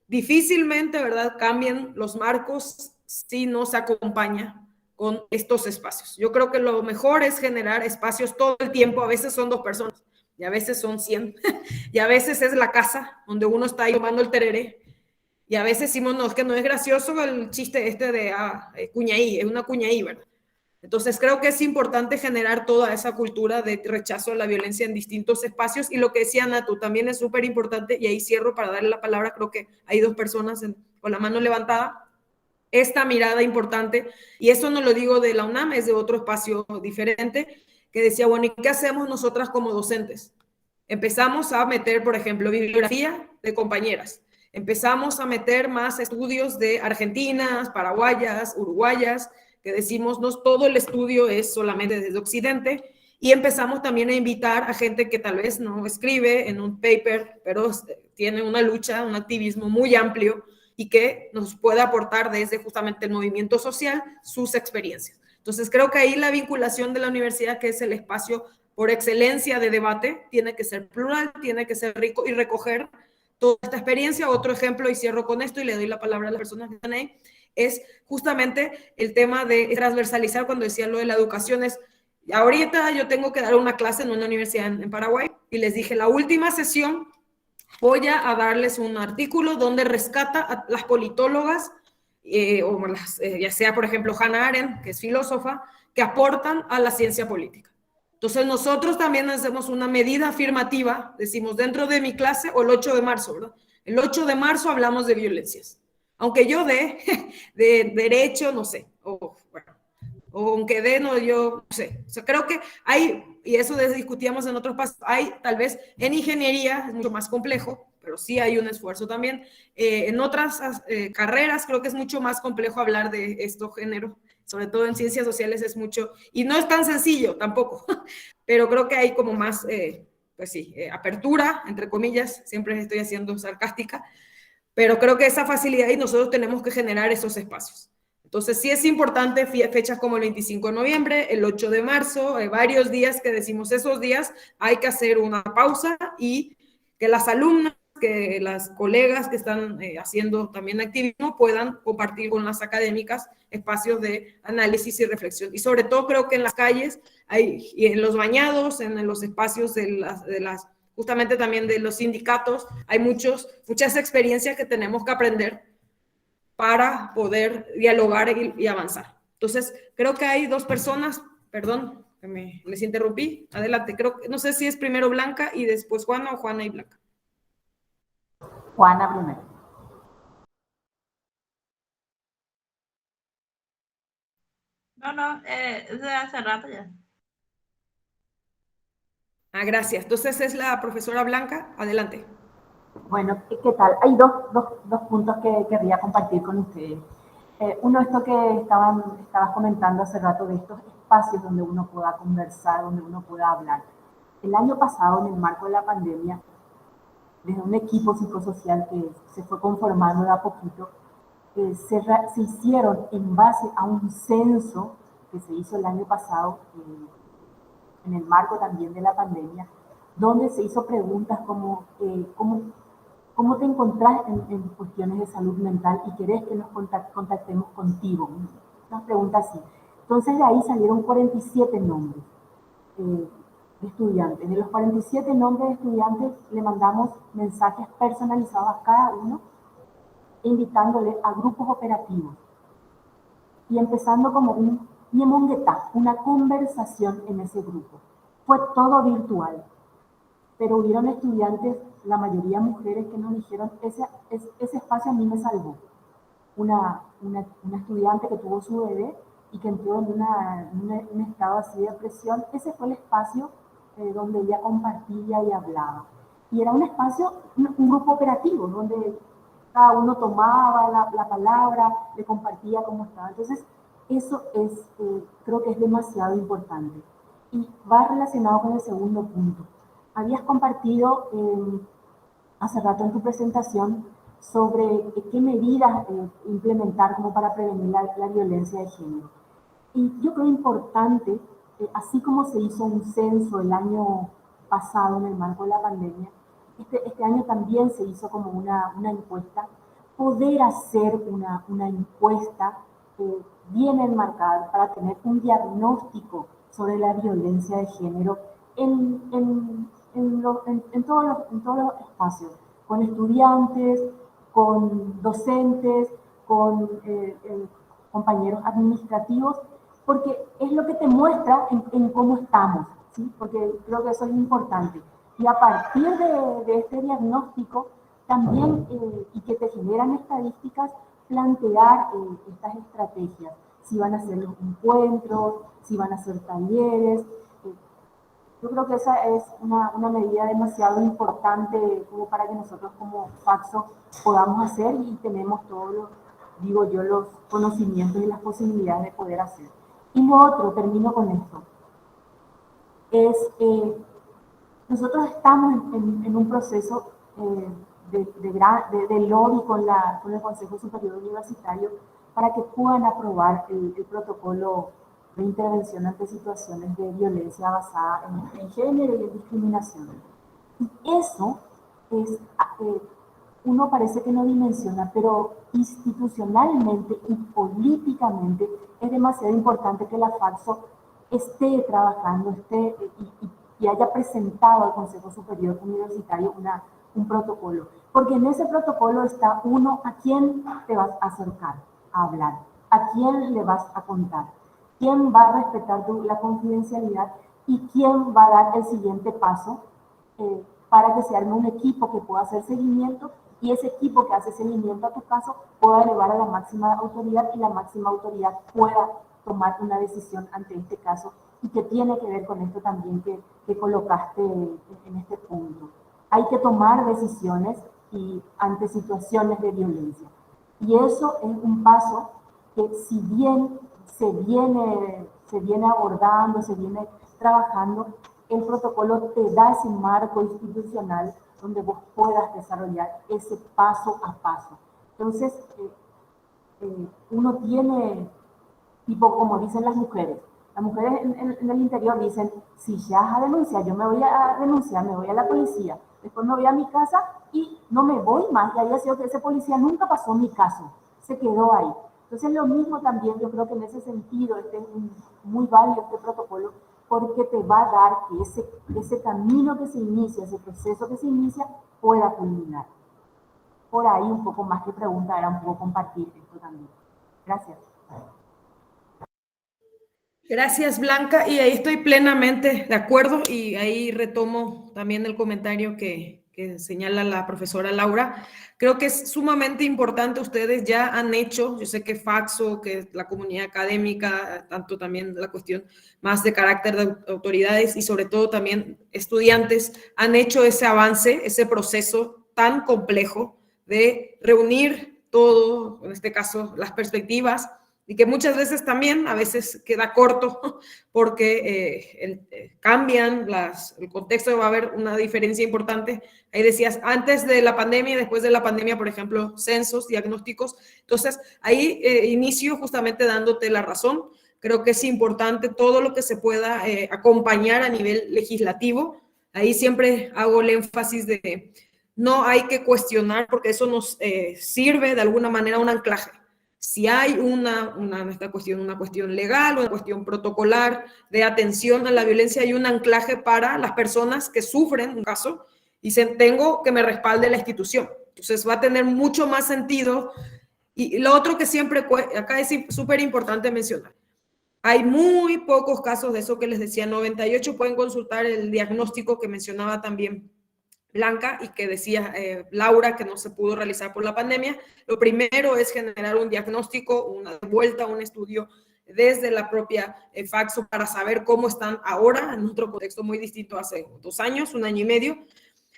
difícilmente, ¿verdad?, cambien los marcos si no se acompaña con estos espacios. Yo creo que lo mejor es generar espacios todo el tiempo. A veces son 2 personas y a veces son 100 y a veces es la casa donde uno está ahí tomando el tereré. Y a veces decimos, no, es que no es gracioso el chiste este de cuñaí, es una cuñaí, ¿verdad? Entonces creo que es importante generar toda esa cultura de rechazo a la violencia en distintos espacios. Y lo que decía Natu también es súper importante, y ahí cierro para darle la palabra, creo que hay 2 personas con la mano levantada, esta mirada importante, y eso no lo digo de la UNAM, es de otro espacio diferente, que decía, bueno, ¿y qué hacemos nosotras como docentes? Empezamos a meter, por ejemplo, bibliografía de compañeras. Empezamos a meter más estudios de argentinas, paraguayas, uruguayas, que decimos, no todo el estudio es solamente desde Occidente, y empezamos también a invitar a gente que tal vez no escribe en un paper, pero tiene una lucha, un activismo muy amplio y que nos puede aportar desde justamente el movimiento social sus experiencias. Entonces creo que ahí la vinculación de la universidad, que es el espacio por excelencia de debate, tiene que ser plural, tiene que ser rico y recoger toda esta experiencia. Otro ejemplo, y cierro con esto y le doy la palabra a las personas que están ahí, es justamente el tema de transversalizar. Cuando decía lo de la educación, es ahorita yo tengo que dar una clase en una universidad en Paraguay y les dije, la última sesión voy a darles un artículo donde rescata a las politólogas, ya sea, por ejemplo, Hannah Arendt, que es filósofa, que aportan a la ciencia política. Entonces nosotros también hacemos una medida afirmativa, decimos dentro de mi clase, o el 8 de marzo, ¿verdad? El 8 de marzo hablamos de violencias. Aunque yo de derecho, no sé, o aunque no, yo no sé. O sea, creo que hay, y eso discutíamos en otros pasos, hay tal vez en ingeniería, es mucho más complejo, pero sí hay un esfuerzo también. En otras carreras creo que es mucho más complejo hablar de estos géneros, sobre todo en ciencias sociales es mucho, y no es tan sencillo tampoco, pero creo que hay como más, pues sí, apertura, entre comillas, siempre estoy haciendo sarcástica, pero creo que esa facilidad y nosotros tenemos que generar esos espacios. Entonces sí es importante fechas como el 25 de noviembre, el 8 de marzo, varios días que decimos esos días, hay que hacer una pausa y que las alumnas, que las colegas que están haciendo también activismo puedan compartir con las académicas espacios de análisis y reflexión. Y sobre todo creo que en las calles, y en los bañados, en los espacios de las justamente también de los sindicatos, hay muchas experiencias que tenemos que aprender para poder dialogar y avanzar. Entonces, creo que hay 2 personas, perdón, que les interrumpí, adelante, no sé si es primero Blanca y después Juana, o Juana y Blanca. Juana primero. No, desde hace rato ya. Gracias. Entonces es la profesora Blanca, adelante. Bueno, ¿qué tal? Hay dos puntos que querría compartir con ustedes. Uno, esto que estabas comentando hace rato, de estos espacios donde uno pueda conversar, donde uno pueda hablar. El año pasado, en el marco de la pandemia, desde un equipo psicosocial que se fue conformando de a poquito, se hicieron en base a un censo que se hizo el año pasado, en el marco también de la pandemia, donde se hizo preguntas como ¿cómo te encontrás en cuestiones de salud mental y querés que nos contactemos contigo? Unas preguntas así. Entonces de ahí salieron 47 nombres de estudiantes. De los 47 nombres de estudiantes le mandamos mensajes personalizados a cada uno, invitándole a grupos operativos y empezando como un yemonguetá, una conversación en ese grupo. Fue todo virtual, pero hubieron estudiantes, la mayoría mujeres, que nos dijeron, ese espacio a mí me salvó. Una estudiante que tuvo su bebé y que entró en un estado así de depresión, ese fue el espacio donde ella compartía y hablaba. Y era un espacio, un grupo operativo, donde cada uno tomaba la palabra, le compartía cómo estaba. Entonces, eso creo que es demasiado importante. Y va relacionado con el segundo punto. Habías compartido hace rato en tu presentación sobre qué medidas implementar como para prevenir la violencia de género. Y yo creo importante, así como se hizo un censo el año pasado en el marco de la pandemia, este año también se hizo como una encuesta, poder hacer una encuesta bien enmarcada para tener un diagnóstico sobre la violencia de género en todos los espacios, con estudiantes, con docentes, con compañeros administrativos, porque es lo que te muestra en cómo estamos, ¿sí? Porque creo que eso es importante. Y a partir de este diagnóstico, también, y que te generan estadísticas, plantear estas estrategias, si van a ser los encuentros, si van a ser talleres. Yo creo que esa es una medida demasiado importante como para que nosotros como Faxo podamos hacer y tenemos todos los, digo yo, los conocimientos y las posibilidades de poder hacer. Y lo otro, termino con esto, es nosotros estamos en un proceso de lobby con el Consejo Superior Universitario para que puedan aprobar el protocolo de intervención ante situaciones de violencia basada en género y en discriminación. Y eso es, uno parece que no dimensiona, pero institucionalmente y políticamente es demasiado importante que la Faxo esté trabajando, y haya presentado al Consejo Superior Universitario un protocolo. Porque en ese protocolo está uno, a quién te vas a acercar a hablar, a quién le vas a contar, quién va a respetar la confidencialidad y quién va a dar el siguiente paso para que se arme un equipo que pueda hacer seguimiento y ese equipo que hace seguimiento a tu caso pueda elevar a la máxima autoridad y la máxima autoridad pueda tomar una decisión ante este caso y que tiene que ver con esto también que colocaste en este punto. Hay que tomar decisiones ante situaciones de violencia. Y eso es un paso que si bien se viene abordando, se viene trabajando, el protocolo te da ese marco institucional donde vos puedas desarrollar ese paso a paso. Entonces, uno tiene, tipo como dicen las mujeres en el interior dicen, si ya vas a denunciar, yo me voy a denunciar, me voy a la policía, después me voy a mi casa y no me voy más, y haya sido que ese policía nunca pasó mi caso, se quedó ahí. Entonces lo mismo también, yo creo que en ese sentido es muy válido este protocolo, porque te va a dar que ese camino que se inicia, ese proceso que se inicia, pueda culminar. Por ahí un poco más que pregunta, era un poco compartir esto también. Gracias. Gracias, Blanca, y ahí estoy plenamente de acuerdo y ahí retomo también el comentario que señala la profesora Laura. Creo que es sumamente importante, ustedes ya han hecho, yo sé que Faxo, que la comunidad académica, tanto también la cuestión más de carácter de autoridades y sobre todo también estudiantes, han hecho ese avance, ese proceso tan complejo de reunir todo, en este caso las perspectivas, y que muchas veces también a veces queda corto porque cambian el contexto, va a haber una diferencia importante. Ahí decías, antes de la pandemia, después de la pandemia, por ejemplo, censos, diagnósticos. Entonces, ahí inicio justamente dándote la razón. Creo que es importante todo lo que se pueda acompañar a nivel legislativo. Ahí siempre hago el énfasis de no hay que cuestionar porque eso nos sirve de alguna manera un anclaje. Si hay una cuestión legal, una cuestión protocolar de atención a la violencia, hay un anclaje para las personas que sufren un caso y dicen, tengo que me respalde la institución. Entonces va a tener mucho más sentido. Y lo otro que siempre, acá es súper importante mencionar, hay muy pocos casos de eso que les decía, 98 pueden consultar el diagnóstico que mencionaba también Blanca y que decía Laura que no se pudo realizar por la pandemia. Lo primero es generar un diagnóstico, una vuelta, un estudio desde la propia Faxo para saber cómo están ahora en otro contexto muy distinto hace 2 años, 1 año y medio,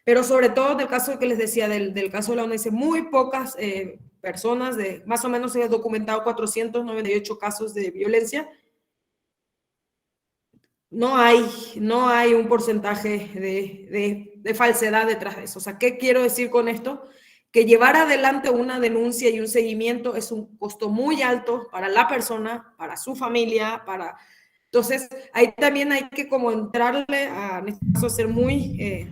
pero sobre todo en el caso que les decía del caso de la UNES, muy pocas personas, más o menos se han documentado 498 casos de violencia. No hay un porcentaje de falsedad detrás de eso. O sea, ¿qué quiero decir con esto? que llevar adelante una denuncia y un seguimiento es un costo muy alto para la persona, para su familia, para... Entonces, ahí también hay que como entrarle a, en este caso, ser muy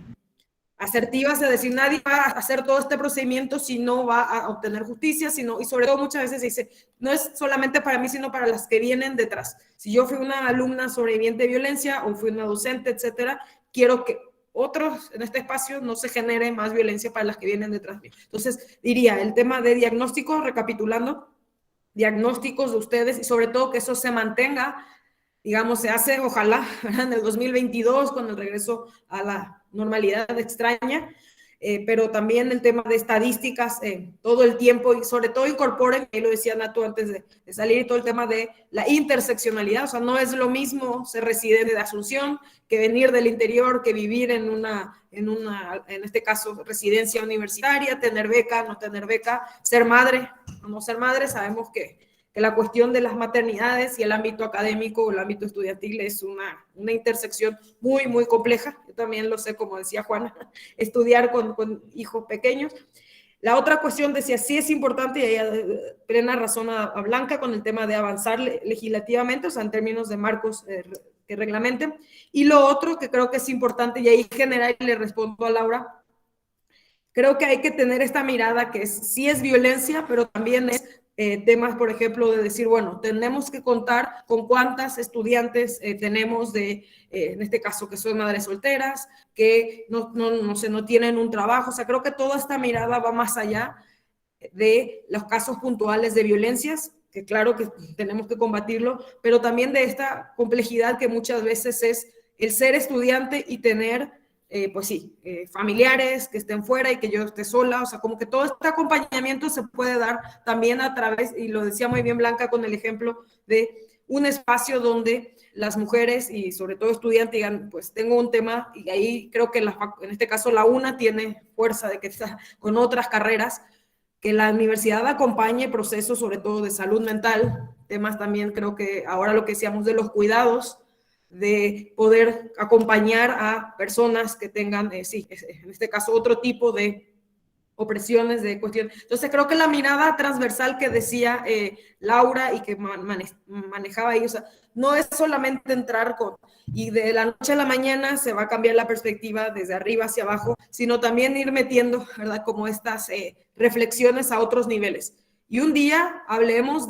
asertivas, de decir, nadie va a hacer todo este procedimiento si no va a obtener justicia, sino, y sobre todo muchas veces se dice, no es solamente para mí, sino para las que vienen detrás. Si yo fui una alumna sobreviviente de violencia o fui una docente, etcétera, quiero que otros en este espacio no se genere más violencia para las que vienen detrás mío. Entonces, diría, el tema de diagnóstico, recapitulando, diagnósticos de ustedes y sobre todo que eso se mantenga, digamos, se hace, ojalá, ¿verdad? En el 2022, con el regreso a la normalidad extraña, pero también el tema de estadísticas todo el tiempo y sobre todo incorporen, y lo decía Nato antes de salir, todo el tema de la interseccionalidad, o sea, no es lo mismo ser residente de Asunción que venir del interior, que vivir en este caso, residencia universitaria, tener beca, no tener beca, ser madre o no ser madre, sabemos que la cuestión de las maternidades y el ámbito académico o el ámbito estudiantil es una intersección muy, muy compleja. Yo también lo sé, como decía Juana, estudiar con hijos pequeños. La otra cuestión decía, sí es importante, y ella plena razón a Blanca con el tema de avanzar legislativamente, o sea, en términos de marcos que reglamenten. Y lo otro que creo que es importante, y ahí general le respondo a Laura, creo que hay que tener esta mirada que sí es violencia, pero también es temas, por ejemplo, de decir, bueno, tenemos que contar con cuántas estudiantes tenemos en este caso, que son madres solteras, que no tienen un trabajo. O sea, creo que toda esta mirada va más allá de los casos puntuales de violencias, que claro que tenemos que combatirlo, pero también de esta complejidad que muchas veces es el ser estudiante y tener pues sí, familiares que estén fuera y que yo esté sola, o sea, como que todo este acompañamiento se puede dar también a través, y lo decía muy bien Blanca con el ejemplo de un espacio donde las mujeres y sobre todo estudiantes digan, pues tengo un tema, y ahí creo que en este caso la UNA tiene fuerza de que está con otras carreras, que la universidad acompañe procesos sobre todo de salud mental, temas también creo que ahora lo que decíamos de los cuidados, de poder acompañar a personas que tengan, sí, en este caso, otro tipo de opresiones, de cuestiones. Entonces, creo que la mirada transversal que decía Laura y que manejaba ahí, o sea, no es solamente entrar y de la noche a la mañana se va a cambiar la perspectiva desde arriba hacia abajo, sino también ir metiendo, ¿verdad?, como estas reflexiones a otros niveles. Y un día hablemos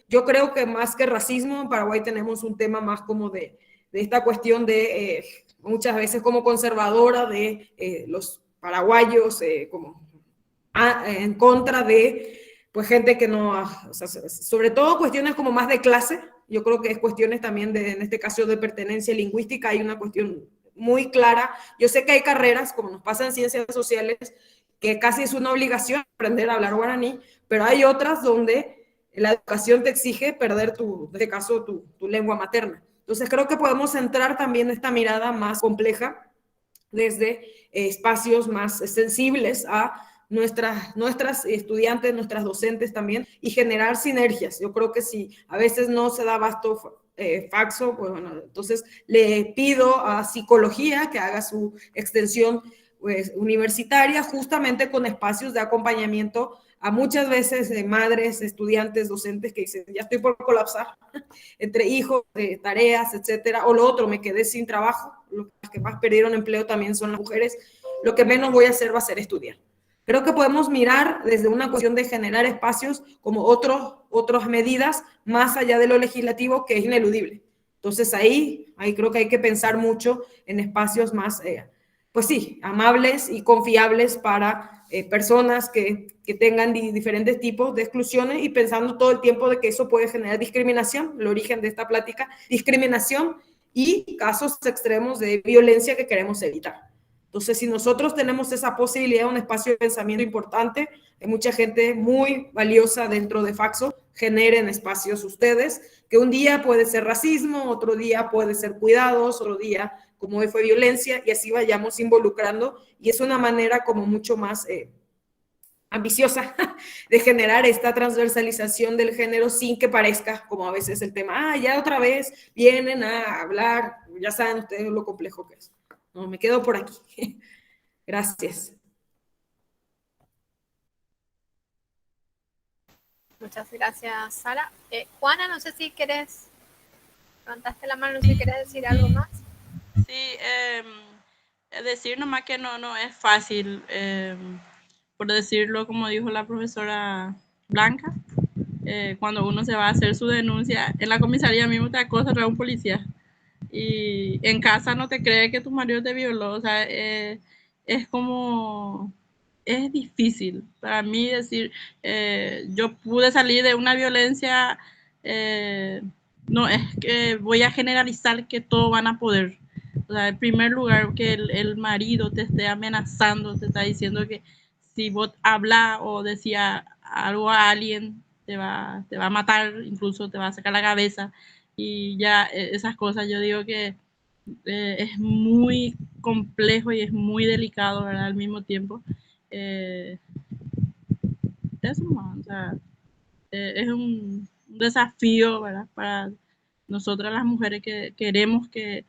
yo creo que más que racismo, en Paraguay tenemos un tema más como de esta cuestión de muchas veces como conservadora de los paraguayos, como en contra de pues gente que no, o sea, sobre todo cuestiones como más de clase, yo creo que es cuestiones también en este caso de pertenencia lingüística, hay una cuestión muy clara. Yo sé que hay carreras, como nos pasa en ciencias sociales, que casi es una obligación aprender a hablar guaraní, pero hay otras donde la educación te exige perder en este caso, tu lengua materna. Entonces creo que podemos centrar también esta mirada más compleja desde espacios más sensibles a nuestras estudiantes, nuestras docentes también, y generar sinergias. Yo creo que si a veces no se da abasto Faxo, pues bueno, entonces le pido a psicología que haga su extensión pues, universitaria, justamente con espacios de acompañamiento a muchas veces madres, estudiantes, docentes que dicen, ya estoy por colapsar, entre hijos, tareas, etcétera, o lo otro, me quedé sin trabajo, los que más perdieron empleo también son las mujeres, lo que menos voy a hacer va a ser estudiar. Creo que podemos mirar desde una cuestión de generar espacios como otras medidas más allá de lo legislativo que es ineludible. Entonces ahí creo que hay que pensar mucho en espacios más, pues sí, amables y confiables para personas que tengan diferentes tipos de exclusiones y pensando todo el tiempo de que eso puede generar discriminación, el origen de esta plática, discriminación y casos extremos de violencia que queremos evitar. Entonces, si nosotros tenemos esa posibilidad, un espacio de pensamiento importante, hay mucha gente muy valiosa dentro de Faxo, generen espacios ustedes, que un día puede ser racismo, otro día puede ser cuidados, otro día, como hoy fue violencia, y así vayamos involucrando, y es una manera como mucho más ambiciosa de generar esta transversalización del género sin que parezca como a veces el tema, ya otra vez vienen a hablar, ya saben ustedes lo complejo que es. No, me quedo por aquí. Gracias. Muchas gracias, Sara. Juana, no sé si quieres, levantaste la mano, no sé si quieres decir algo más. Sí, decir nomás que no es fácil, por decirlo como dijo la profesora Blanca, cuando uno se va a hacer su denuncia, en la comisaría mismo te acosa un policía y en casa no te cree que tu marido te violó, o sea, es como, es difícil para mí decir, yo pude salir de una violencia, eh, no es que voy a generalizar que todos van a poder. O sea, en primer lugar, que el marido te esté amenazando, te está diciendo que si vos hablas o decía algo a alguien, te va a matar, incluso te va a sacar la cabeza. Y ya esas cosas, yo digo que es muy complejo y es muy delicado, ¿verdad? Al mismo tiempo. Eh, eso no, o sea, es un desafío, ¿verdad? Para nosotras las mujeres que queremos que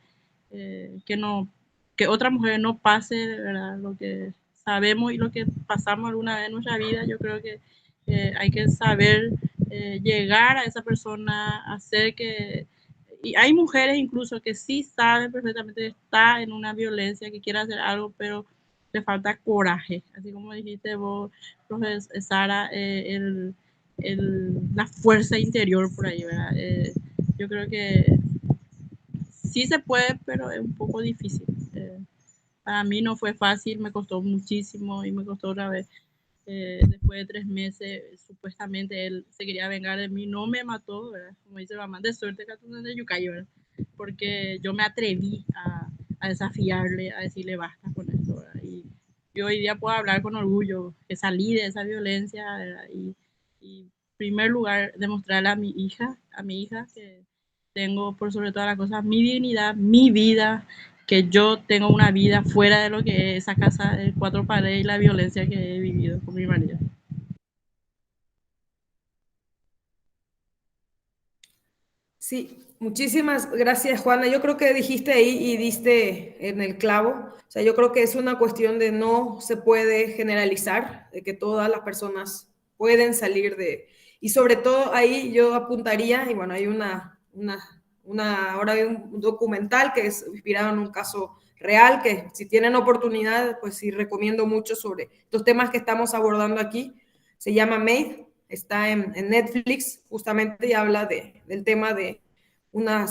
no, que otra mujer no pase, ¿verdad? Lo que sabemos y lo que pasamos alguna vez en nuestra vida, yo creo que hay que saber llegar a esa persona, hacer que... Y hay mujeres incluso que sí saben perfectamente que está en una violencia, que quiere hacer algo, pero le falta coraje. Así como dijiste vos, profesora Sara, la fuerza interior por ahí, ¿verdad? Yo creo que sí se puede, pero es un poco difícil. Para mí no fue fácil, me costó muchísimo y me costó otra vez. Después de 3 meses, supuestamente él se quería vengar de mí, no me mató, ¿verdad? Como dice mamá, de suerte que tú de Yucayo, ¿verdad? Porque yo me atreví a desafiarle, a decirle basta con esto, ¿verdad? Y hoy día puedo hablar con orgullo que salí de esa violencia, ¿verdad? Y en primer lugar, demostrarle a mi hija que tengo por sobre todas las cosas mi dignidad, mi vida, que yo tengo una vida fuera de lo que es esa casa de 4 paredes y la violencia que he vivido con mi marido. Sí, muchísimas gracias, Juana. Yo creo que dijiste ahí y diste en el clavo. O sea, yo creo que es una cuestión de no se puede generalizar, de que todas las personas pueden salir de... Y sobre todo ahí yo apuntaría, y bueno, hay ahora hay un documental que es inspirado en un caso real, que si tienen oportunidad, pues sí recomiendo mucho sobre los temas que estamos abordando aquí. Se llama Made, está en Netflix, justamente, y habla del tema de una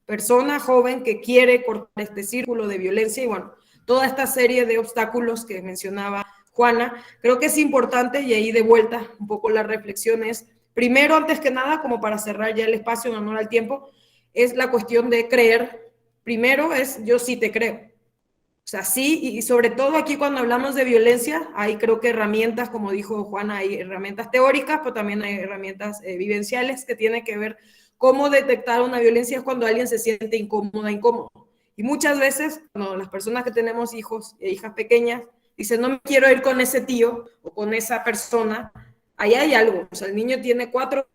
persona joven que quiere cortar este círculo de violencia y bueno, toda esta serie de obstáculos que mencionaba Juana. Creo que es importante, y ahí de vuelta un poco la reflexión es, primero, antes que nada, como para cerrar ya el espacio en honor al tiempo, es la cuestión de creer. Primero es yo sí te creo. O sea, sí, y sobre todo aquí cuando hablamos de violencia, hay creo que herramientas, como dijo Juana, hay herramientas teóricas, pero también hay herramientas vivenciales que tienen que ver cómo detectar una violencia es cuando alguien se siente incómoda, incómodo. Y muchas veces, cuando las personas que tenemos hijos e hijas pequeñas dicen, no me quiero ir con ese tío o con esa persona, ahí hay algo. O sea, el niño tiene 4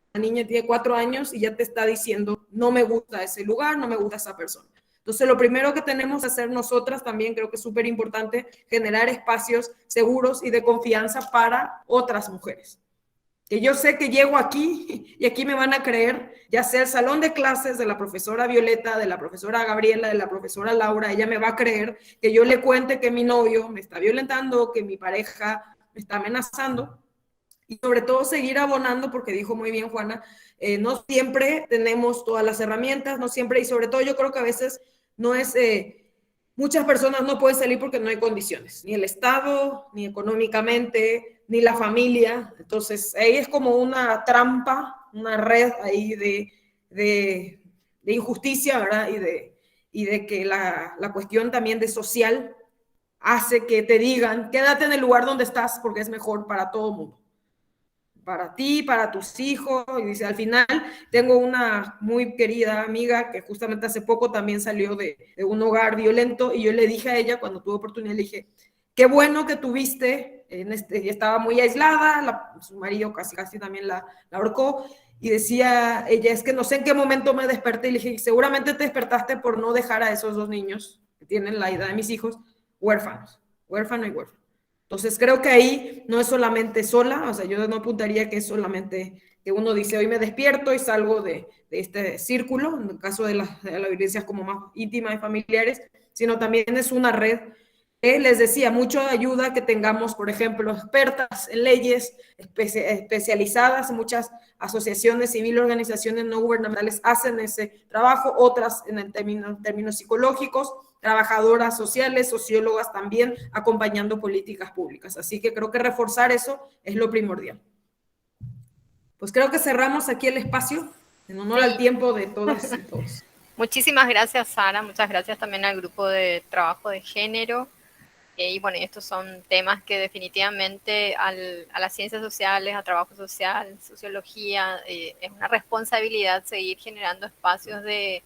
años y ya te está diciendo, no me gusta ese lugar, no me gusta esa persona. Entonces, lo primero que tenemos que hacer nosotras también creo que es súper importante generar espacios seguros y de confianza para otras mujeres. Que yo sé que llego aquí y aquí me van a creer, ya sea el salón de clases de la profesora Violeta, de la profesora Gabriela, de la profesora Laura, ella me va a creer que yo le cuente que mi novio me está violentando, que mi pareja me está amenazando. Y sobre todo seguir abonando, porque dijo muy bien Juana, no siempre tenemos todas las herramientas, no siempre, y sobre todo yo creo que a veces no es, muchas personas no pueden salir porque no hay condiciones, ni el Estado, ni económicamente, ni la familia. Entonces, ahí es como una trampa, una red ahí de injusticia, ¿verdad? Y de que la cuestión también de social hace que te digan, quédate en el lugar donde estás porque es mejor para todo el mundo, para ti, para tus hijos. Y dice, al final tengo una muy querida amiga que justamente hace poco también salió de un hogar violento y yo le dije a ella cuando tuve oportunidad, le dije, qué bueno que tuviste, estaba muy aislada, su marido casi también la ahorcó, y decía ella, es que no sé en qué momento me desperté, y le dije, seguramente te despertaste por no dejar a esos 2 niños que tienen la edad de mis hijos, huérfanos, huérfano y huérfano. Entonces creo que ahí no es solamente sola, o sea, yo no apuntaría que es solamente que uno dice, hoy me despierto y salgo de este círculo, en el caso de las violencias como más íntimas y familiares, sino también es una red. Les decía, mucho ayuda que tengamos, por ejemplo, expertas en leyes especializadas. Muchas asociaciones civiles, organizaciones no gubernamentales hacen ese trabajo, otras en términos psicológicos, trabajadoras sociales, sociólogas también, acompañando políticas públicas. Así que creo que reforzar eso es lo primordial. Pues creo que cerramos aquí el espacio, en honor al tiempo de todas y todos. Muchísimas gracias, Sara. Muchas gracias también al grupo de trabajo de género. Y bueno, estos son temas que definitivamente a las ciencias sociales, a trabajo social, sociología, es una responsabilidad seguir generando espacios de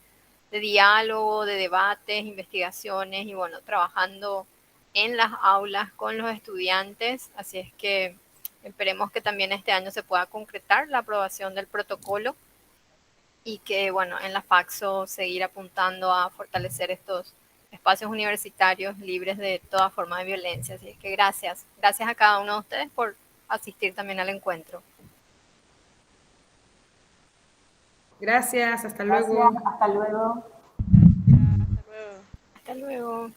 diálogo, de debates, investigaciones y bueno, trabajando en las aulas con los estudiantes. Así es que esperemos que también este año se pueda concretar la aprobación del protocolo y que bueno, en la FACSO seguir apuntando a fortalecer estos espacios universitarios libres de toda forma de violencia. Así que gracias a cada uno de ustedes por asistir también al encuentro. Gracias, hasta luego. Gracias, hasta luego. Hasta luego.